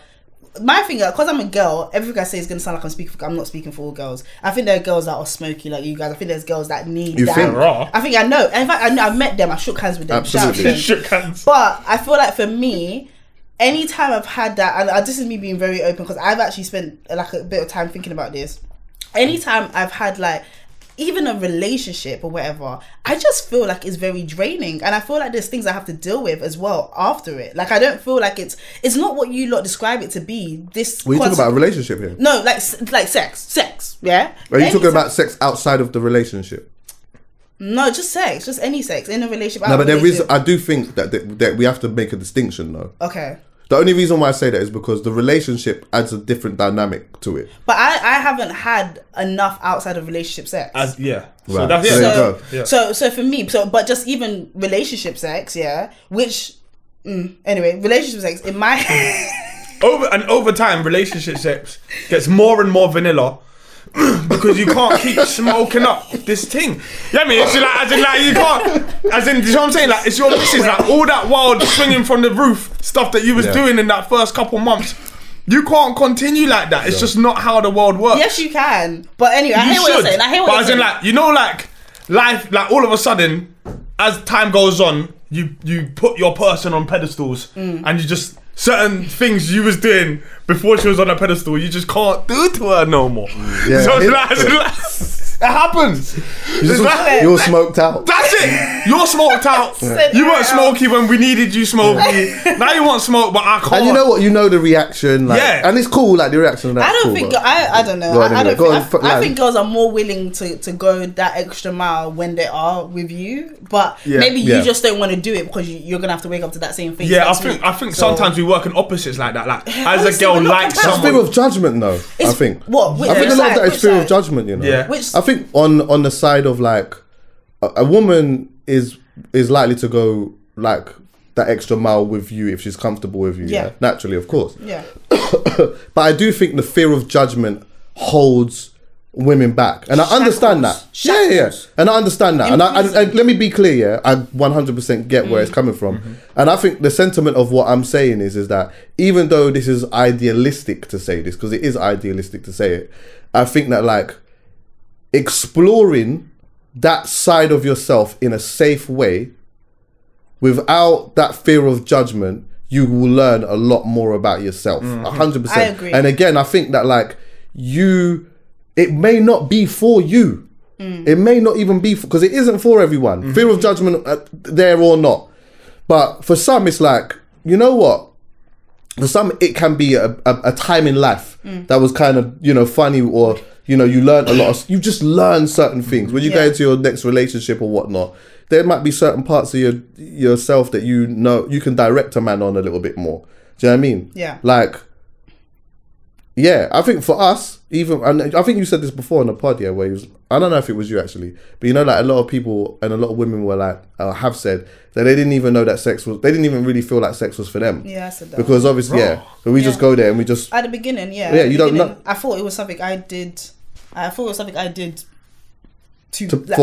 C: My thing, because I'm a girl, everything I say is going to sound like I'm not speaking for all girls. I think there are girls that are smoky like you guys. I think there's girls that need that.
B: Think raw?
C: I think I know. In fact, I've met them. I shook hands with them.
B: Absolutely.
A: Shook hands.
C: But I feel like for me, anytime I've had that, and this is me being very open because I've actually spent like a bit of time thinking about this. Anytime I've had like even a relationship or whatever, I just feel like it's very draining, and I feel like there's things I have to deal with as well after it. Like I don't feel like it's not what you lot describe it to be. This.
B: Are you talking about a relationship here?
C: No, like sex. Yeah.
B: Are you talking about sex outside of the relationship?
C: No, just sex, just any sex in a relationship.
B: No, but there is. I do think that we have to make a distinction, though.
C: Okay.
B: The only reason why I say that is because the relationship adds a different dynamic to it.
C: But I haven't had enough outside of relationship sex.
B: So that's
C: So for me, but just even relationship sex, which anyway, relationship sex in my
A: over time, relationship sex gets more and more vanilla. because you can't keep smoking up this thing. Yeah, I mean, it's like, as in, like, you can't, as in, you know what I'm saying? Like, it's your missus, like, all that wild swinging from the roof stuff that you was doing in that first couple months. You can't continue like that. It's just not how the world works.
C: Yes, you can. But anyway, I hear what you're saying. I hear what you're saying.
A: But as in, like, you know, like, life, like, all of a sudden, as time goes on, you put your person on pedestals and you just, certain things you was doing before she was on a pedestal, you just can't do to her no more. Yeah. So it happens.
B: You're smoked out.
A: That's it. You're smoked out. You weren't smoky when we needed you smoky. Now you want smoke, but I can't.
B: And you know what? You know the reaction. Like, and it's cool. Like the reaction.
C: I don't think. I don't know. I think girls are more willing to go that extra mile when they are with you, but maybe you just don't want to do it because you're gonna have to wake up to that same thing.
A: Yeah, I think sometimes we work in opposites like that. Like as a girl likes someone.
B: It's fear of judgment, though. I think.
C: What?
B: I think a lot of that is fear of judgment. You know.
A: Yeah.
B: I think on the side of like a woman is likely to go like that extra mile with you if she's comfortable with you. Yeah. Naturally, of course.
C: Yeah.
B: But I do think the fear of judgment holds women back, and I understand that. Yeah. And I understand that. And let me be clear. Yeah, I 100% get where it's coming from, and I think the sentiment of what I'm saying is that even though this is idealistic to say this, because it is idealistic to say it, I think that like exploring that side of yourself in a safe way without that fear of judgment, you will learn a lot more about yourself. 100%.
C: I agree.
B: And again, I think that like it may not be for you. It may not even be because it isn't for everyone. Fear of judgment, there or not. But for some, it's like, you know what? For some, it can be a time in life that was kind of, you know, funny, or you know, you learn a lot you just learn certain things when you go into your next relationship or whatnot. There might be certain parts of yourself that you know you can direct a man on a little bit more. Do you know what I mean?
C: Yeah.
B: Like, yeah, I think for us, even, and I think you said this before on the pod, yeah, where I don't know if it was you actually, but you know, like a lot of people and a lot of women were like, have said that they didn't even know that they didn't even really feel like sex was for them.
C: Yeah, I said that.
B: Because obviously, so we just go there and we just.
C: At the beginning,
B: you don't know.
C: I thought it was something I did. For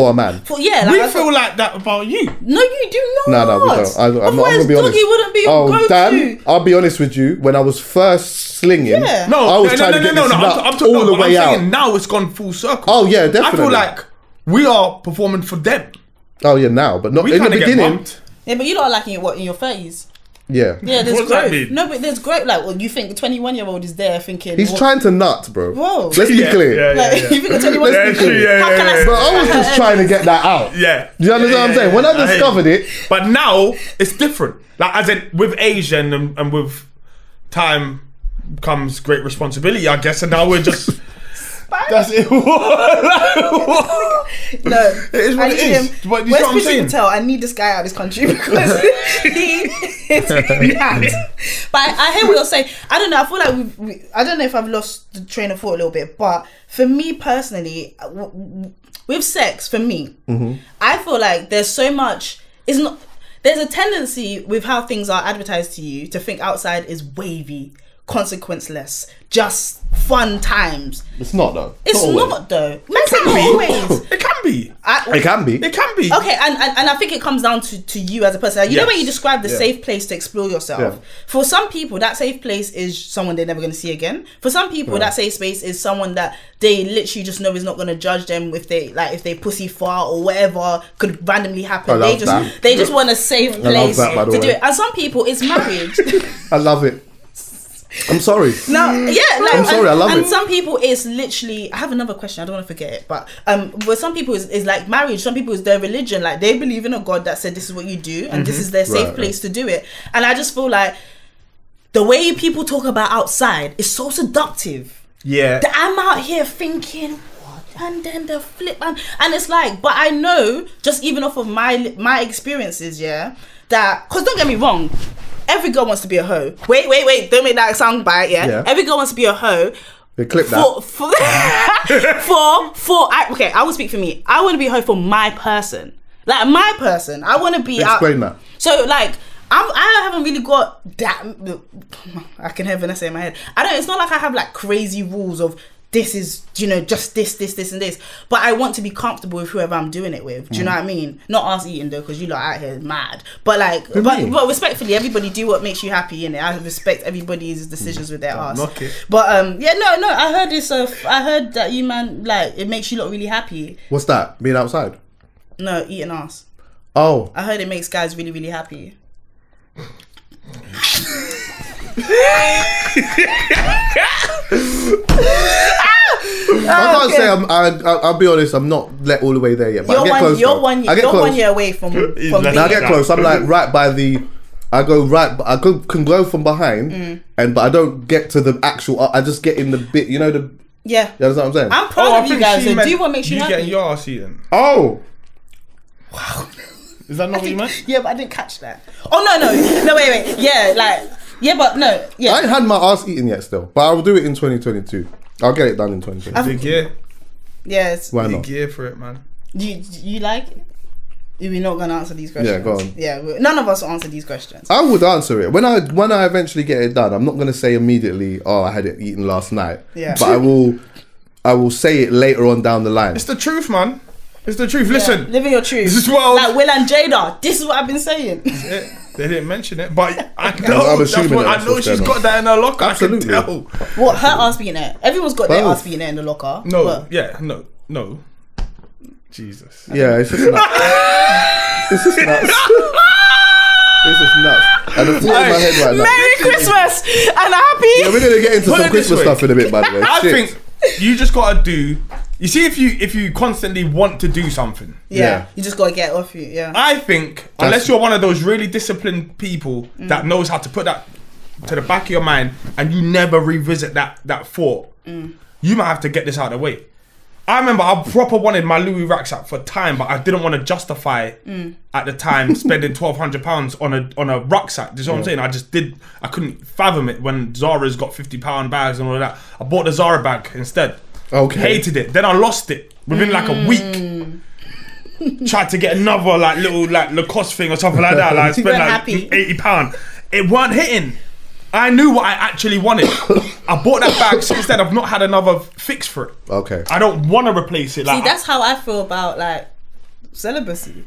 B: a man.
A: We feel like that about you.
C: No, you do not.
B: No, we don't. I'm not gonna be honest.
C: Doggy wouldn't be
B: Dan, I'll be honest with you. When I was first slinging, I was trying to get this nut all the way out.
A: Now it's gone full circle.
B: Oh yeah, definitely.
A: I feel like we are performing for them.
B: Oh yeah, now, but not in the beginning.
C: Yeah, but you're not liking it in your 30s.
B: Yeah.
C: Yeah, there's growth. No, but there's growth. Like, well, you think a 21-year-old is there thinking...
B: He's trying to nut, bro.
C: Whoa.
B: Let's be clear.
C: You think a 21-year-old... How can I...
B: But I was just trying to get that out.
A: Yeah.
B: Do you understand what I'm saying? When I discovered it...
A: But now, it's different. Like, as in, with age and with time comes great responsibility, I guess, and now we're just... That's it.
C: No,
A: it is what it is. But you know what I'm saying?
C: Tell I need this guy out of this country because he is mad. But I hear what you're saying. I don't know. I feel like I don't know if I've lost the train of thought a little bit. But for me personally, with sex, for me, I feel like there's so much. It's not. There's a tendency with how things are advertised to you to think outside is wavy, consequenceless, just fun times.
B: It's not though.
C: It's not though. It
A: can be.
B: It can be.
A: It can be.
C: Okay, and I think it comes down to you as a person. Like, you know when you describe the safe place to explore yourself. Yeah. For some people, that safe place is someone they're never going to see again. For some people, that safe space is someone that they literally just know is not going to judge them if they pussy fart or whatever could randomly happen. They just want a safe place to do it. And some people, it's marriage.
B: I love it. I'm sorry.
C: No, yeah, like,
B: I'm sorry. I love it.
C: And some people, it's literally. I have another question. I don't want to forget it, but with some people, it's like marriage. Some people, it's their religion. Like they believe in a God that said this is what you do, and this is their safe place to do it. And I just feel like the way people talk about outside is so seductive.
A: Yeah,
C: that I'm out here thinking, what? And then the flip, and it's like, but I know just even off of my experiences, that because don't get me wrong. Every girl wants to be a hoe. Wait, don't make that sound bite, yeah? Every girl wants to be a hoe.
B: They clip that.
C: Okay, I will speak for me. I want to be a hoe for my person. Like, my person. I want to be...
B: Explain that.
C: So, like, I haven't really got that... I can have an essay in my head. It's not like I have, like, crazy rules of... this is, you know, just this and this. But I want to be comfortable with whoever I'm doing it with. Do you know what I mean? Not us eating though, because you lot out here mad. But like, but respectfully, everybody do what makes you happy, innit? I respect everybody's decisions with their ass. But yeah, no, I heard this. I heard that you man, like, it makes you look really happy.
B: What's that? Being outside?
C: No, eating ass.
B: Oh,
C: I heard it makes guys really, really happy.
B: I can't say I'll be honest, I'm not let all the way there yet, but I get close.
C: You're 1 year away from
B: I get close. I'm like right by the can go from behind but I don't get to the actual, I just get in the bit, you know, the you understand what I'm saying?
C: I'm proud of you guys. So do what makes you happy.
A: Getting your ass eaten.
B: Oh
A: wow. Is that not what you meant?
C: Yeah, but I didn't catch that. Oh no, wait. Yeah, like, yeah, but no, yeah.
B: I ain't had my ass eaten yet still, but I'll do it in 2022. I'll get it done in 2022.
A: Big year.
C: Yes.
B: Why not?
A: Big year for it, man.
C: Do you like it? We're not going to answer these questions.
B: Yeah, go on.
C: Yeah, none of us will answer these questions.
B: I would answer it. When I eventually get it done, I'm not going to say immediately, oh, I had it eaten last night.
C: Yeah.
B: But I will say it later on down the line.
A: It's the truth, man. It's the truth. Listen.
C: Living your truth.
A: This is what
C: like Will and Jada. This is what I've been saying.
A: They didn't mention it, but I know. I know she's got that in her locker.
B: Absolutely.
A: I can tell.
C: What, her ass being there? Everyone's got their ass being there in the locker.
A: No, no. Jesus.
B: Yeah, it's just nuts. It's just nuts. It's just nuts. And the thought in my head right now.
C: Merry Christmas and happy.
B: Yeah, we're gonna get into some Christmas stuff in a bit, by the way.
A: I think you just gotta do. You see, if you constantly want to do something,
C: you just gotta get it off you. Yeah.
A: I think unless you're one of those really disciplined people that knows how to put that to the back of your mind and you never revisit that thought, you might have to get this out of the way. I remember I proper wanted my Louis rucksack for time, but I didn't want to justify at the time spending £1,200 on a rucksack. Do you know what I'm saying? I couldn't fathom it when Zara's got £50 bags and all of that. I bought the Zara bag instead.
B: Okay.
A: Hated it. Then I lost it within like a week. Tried to get another like little like Lacoste thing or something like that. Like spent like £80. It weren't hitting. I knew what I actually wanted. I bought that bag. Since then, I've not had another fix for it.
B: Okay.
A: I don't want to replace it. Like,
C: see, that's how I feel about like celibacy.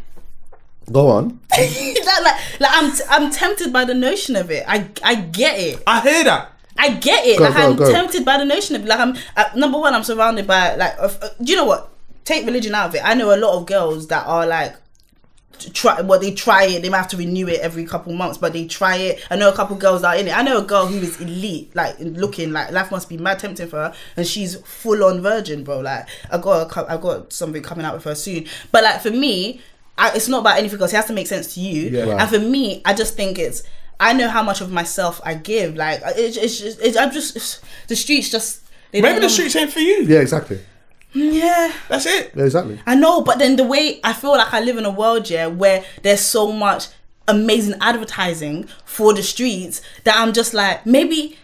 B: Go on.
C: I'm tempted by the notion of it. I get it.
A: I hear that.
C: I get it. I'm tempted by the notion of it. Like, number one, I'm surrounded by like. Do you know what? Take religion out of it. I know a lot of girls that are like. They try it. They might have to renew it every couple months, but they try it. I know a couple girls that are in it. I know a girl who is elite, like looking like life must be mad tempting for her, and she's full on virgin, bro. Like I got something coming out with her soon. But like for me, it's not about anything else. It has to make sense to you. Yeah, right. And for me, I just think I know how much of myself I give. Like the streets just.
A: Maybe the streets ain't for you.
B: Yeah, exactly.
C: Yeah,
A: that's it.
B: Yeah, exactly.
C: I know, but then the way I feel like I live in a world, where there's so much amazing advertising for the streets that I'm just like, maybe.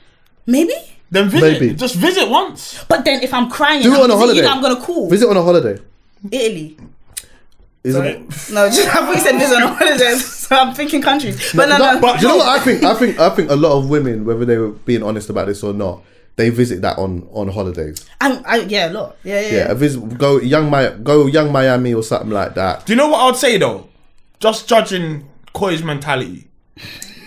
A: Then visit. Maybe. Just visit once.
C: But then if I'm crying,
B: do it on a holiday.
C: I'm gonna call.
B: Visit on a holiday.
C: Italy.
B: Isn't it?
C: No, I thought you said visit on a holiday. So I'm thinking countries. But no.
B: But you know what I think? I think a lot of women, whether they were being honest about this or not, they visit that on holidays.
C: Yeah, a lot. Yeah.
B: Go young Miami or something like that.
A: Do you know what I would say though? Just judging Koi's mentality.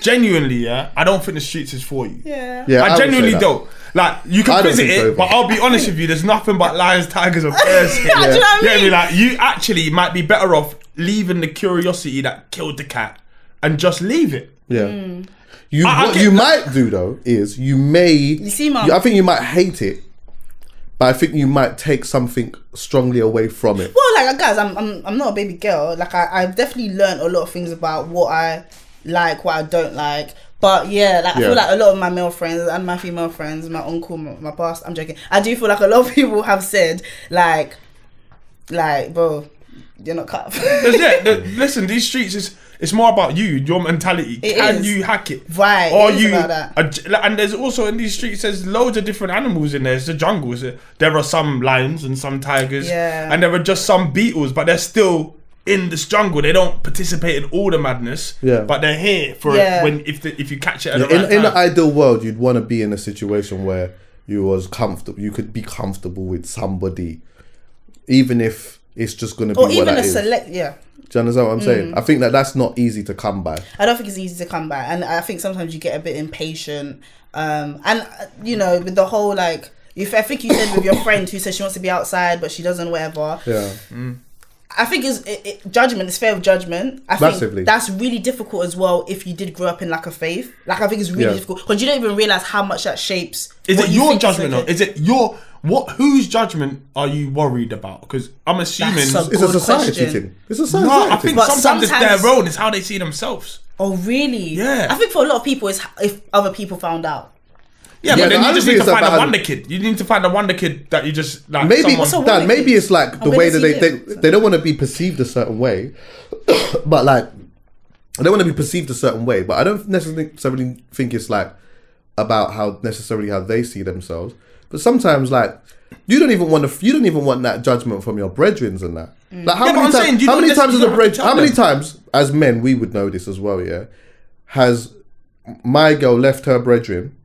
A: Genuinely, I don't think the streets is for you.
C: Yeah.
A: I genuinely don't. Like you can visit it, but I'll be honest with you. There's nothing but lions, tigers, and bears here.
C: Do you know what I mean?
A: Like you actually might be better off leaving the curiosity that killed the cat and just leave it.
B: Yeah. What you might do though is you may. You see, Mom? I think you might hate it, but I think you might take something strongly away from it.
C: Well, like guys, I'm not a baby girl. Like I've definitely learned a lot of things about what I like, what I don't like. But yeah, like I feel like a lot of my male friends and my female friends, my uncle, my past. I'm joking. I do feel like a lot of people have said like, bro, you're not cut.
A: Listen, these streets it's more about you, your mentality. Can you hack it?
C: Right.
A: Or
C: it is about that.
A: And there's also in these streets, there's loads of different animals in there. It's the jungle. There are some lions and some tigers.
C: Yeah.
A: And there are just some beetles, but they're still in this jungle. They don't participate in all the madness. Yeah. But they're here for it if you catch it at the right time.
B: In the ideal world, you'd want to be in a situation where you could be comfortable with somebody, even if it's just going to be
C: or
B: what
C: even
B: that
C: a
B: is.
C: select, yeah.
B: Do you understand what I'm saying? I think that's not easy to come by.
C: I don't think it's easy to come by, and I think sometimes you get a bit impatient. And you know, with the whole like, I think you said with your friend who says she wants to be outside but she doesn't, whatever.
B: Yeah.
C: I think judgment is fair of judgment. I
B: Massively.
C: think that's really difficult as well if you did grow up in like a faith. Like I think it's really difficult because you don't even realize how much that shapes.
A: Is it your judgment or is it your whose judgment are you worried about? Because I'm assuming
B: It's a society thing. It's a society
A: No, I think
C: But
A: sometimes it's their own. It's how they see themselves.
C: Oh really?
A: Yeah.
C: I think for a lot of people, it's if other people found out.
A: Yeah, but then
B: I
A: you just
B: agree
A: need to
B: it's
A: find a
B: about-
A: wonder kid. You need to find a wonder kid that you just like.
B: Maybe
A: someone-
B: Dan, maybe it's like the
C: where
B: way
C: does
B: that
C: he
B: they don't want to be perceived a certain way, but like I don't want to be perceived a certain way. But I don't necessarily think it's like about how they see themselves. But sometimes like you don't even want that judgment from your brethrens and that. Like how many times as men we would know this as well. Yeah, has my girl left her brethren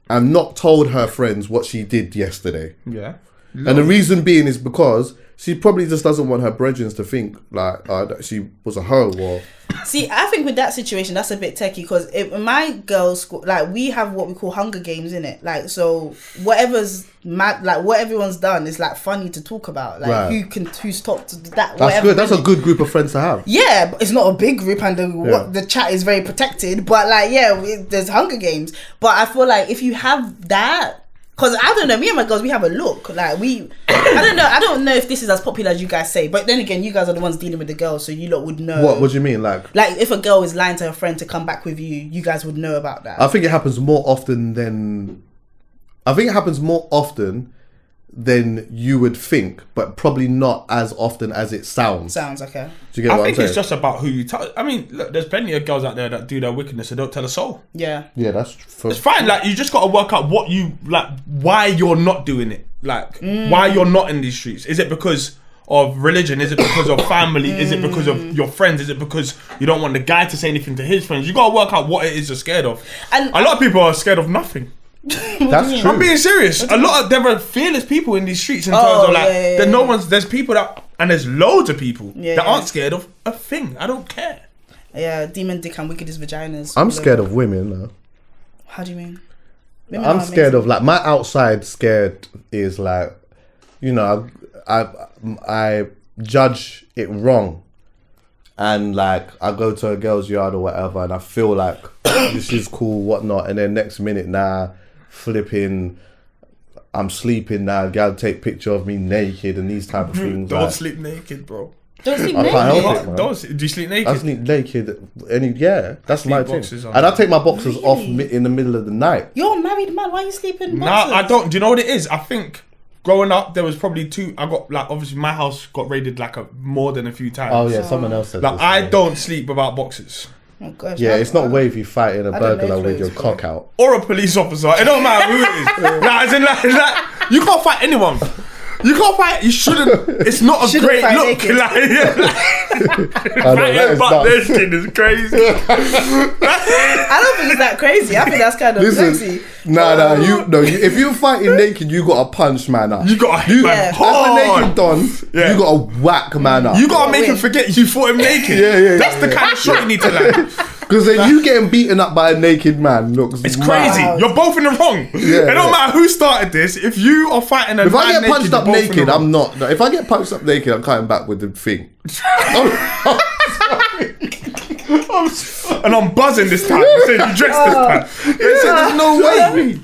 B: and not told her friends what she did yesterday.
A: Yeah.
B: And the reason being is because she probably just doesn't want her brethren to think like that she was a hoe or...
C: See, I think with that situation, that's a bit techie because in my girls' school, like we have what we call Hunger Games in it. Like, so whatever's mad, like what everyone's done is like funny to talk about. Like who stopped that.
B: That's good. That's a good group of friends to have.
C: Yeah, but it's not a big group and the chat is very protected. But like, there's Hunger Games. But I feel like if you have that. Because I don't know, me and my girls, we have a look. Like I don't know if this is as popular as you guys say. But then again, you guys are the ones dealing with the girls, so you lot would know.
B: What do you mean? Like
C: if a girl is lying to her friend to come back with you, you guys would know about that.
B: I think it happens more often than you would think, but probably not as often as it sounds.
C: Sounds okay.
B: Do you get what I'm saying?
A: I think it's just about who you tell. I mean, look, there's plenty of girls out there that do their wickedness and don't tell a soul.
C: Yeah.
B: Yeah, that's...
A: It's fine. Like, you just got to work out what you... Like, why you're not doing it. Like, why you're not in these streets. Is it because of religion? Is it because of family? Is it because of your friends? Is it because you don't want the guy to say anything to his friends? You got to work out what it is you're scared of. And a lot of people are scared of nothing.
B: That's true.
A: I'm being serious. There are fearless people in these streets in terms of like there's people that, and there's loads of people that aren't scared of a thing. I don't care.
C: Yeah, demon dick and wicked as vaginas.
B: I'm scared of women though.
C: How do you mean?
B: I'm scared of like my outside scared is like, you know, I judge it wrong. And like I go to a girl's yard or whatever and I feel like this is cool, whatnot, and then next minute flipping I'm sleeping now, girl take picture of me naked and these type of things.
A: Don't sleep naked, bro.
C: Don't sleep
B: I
C: naked.
B: can't help it, man.
A: Do you sleep naked?
B: I sleep naked. That's my thing.
A: On.
B: And I take my boxes off in the middle of the night.
C: You're a married man. Why are you sleeping?
A: Nah, I don't. Do you know what it is? I think growing up, there was probably two. I got like obviously my house got raided like more than a few times.
B: Oh yeah, someone else said
A: like
B: this,
A: I don't sleep without boxes.
C: Oh, gosh,
B: yeah, it's not wavy fighting a burglar with your cock out.
A: Or a police officer. It don't matter who it is. Like, as in, like, you can't fight anyone. You can't fight. You shouldn't. It's not a great look. Fighting butt naked is crazy.
C: I don't think it's that crazy. I think that's kind of sexy.
B: Nah. If you're fighting naked, you got to punch man up.
A: You got to hit man hard.
B: That's the naked don. You got to whack man up.
A: You got to make him forget you fought him naked.
B: Yeah.
A: That's the kind of shot you need to land.
B: Because then you getting beaten up by a naked man looks
A: it's
B: mad.
A: crazy. You're both in the wrong. Yeah, it don't matter who started this. If you are fighting a man naked,
B: if I get punched up naked, I'm not. No, if I get punched up naked, I'm coming back with the thing.
A: And I'm buzzing this time. I said you dressed this time. There's no way.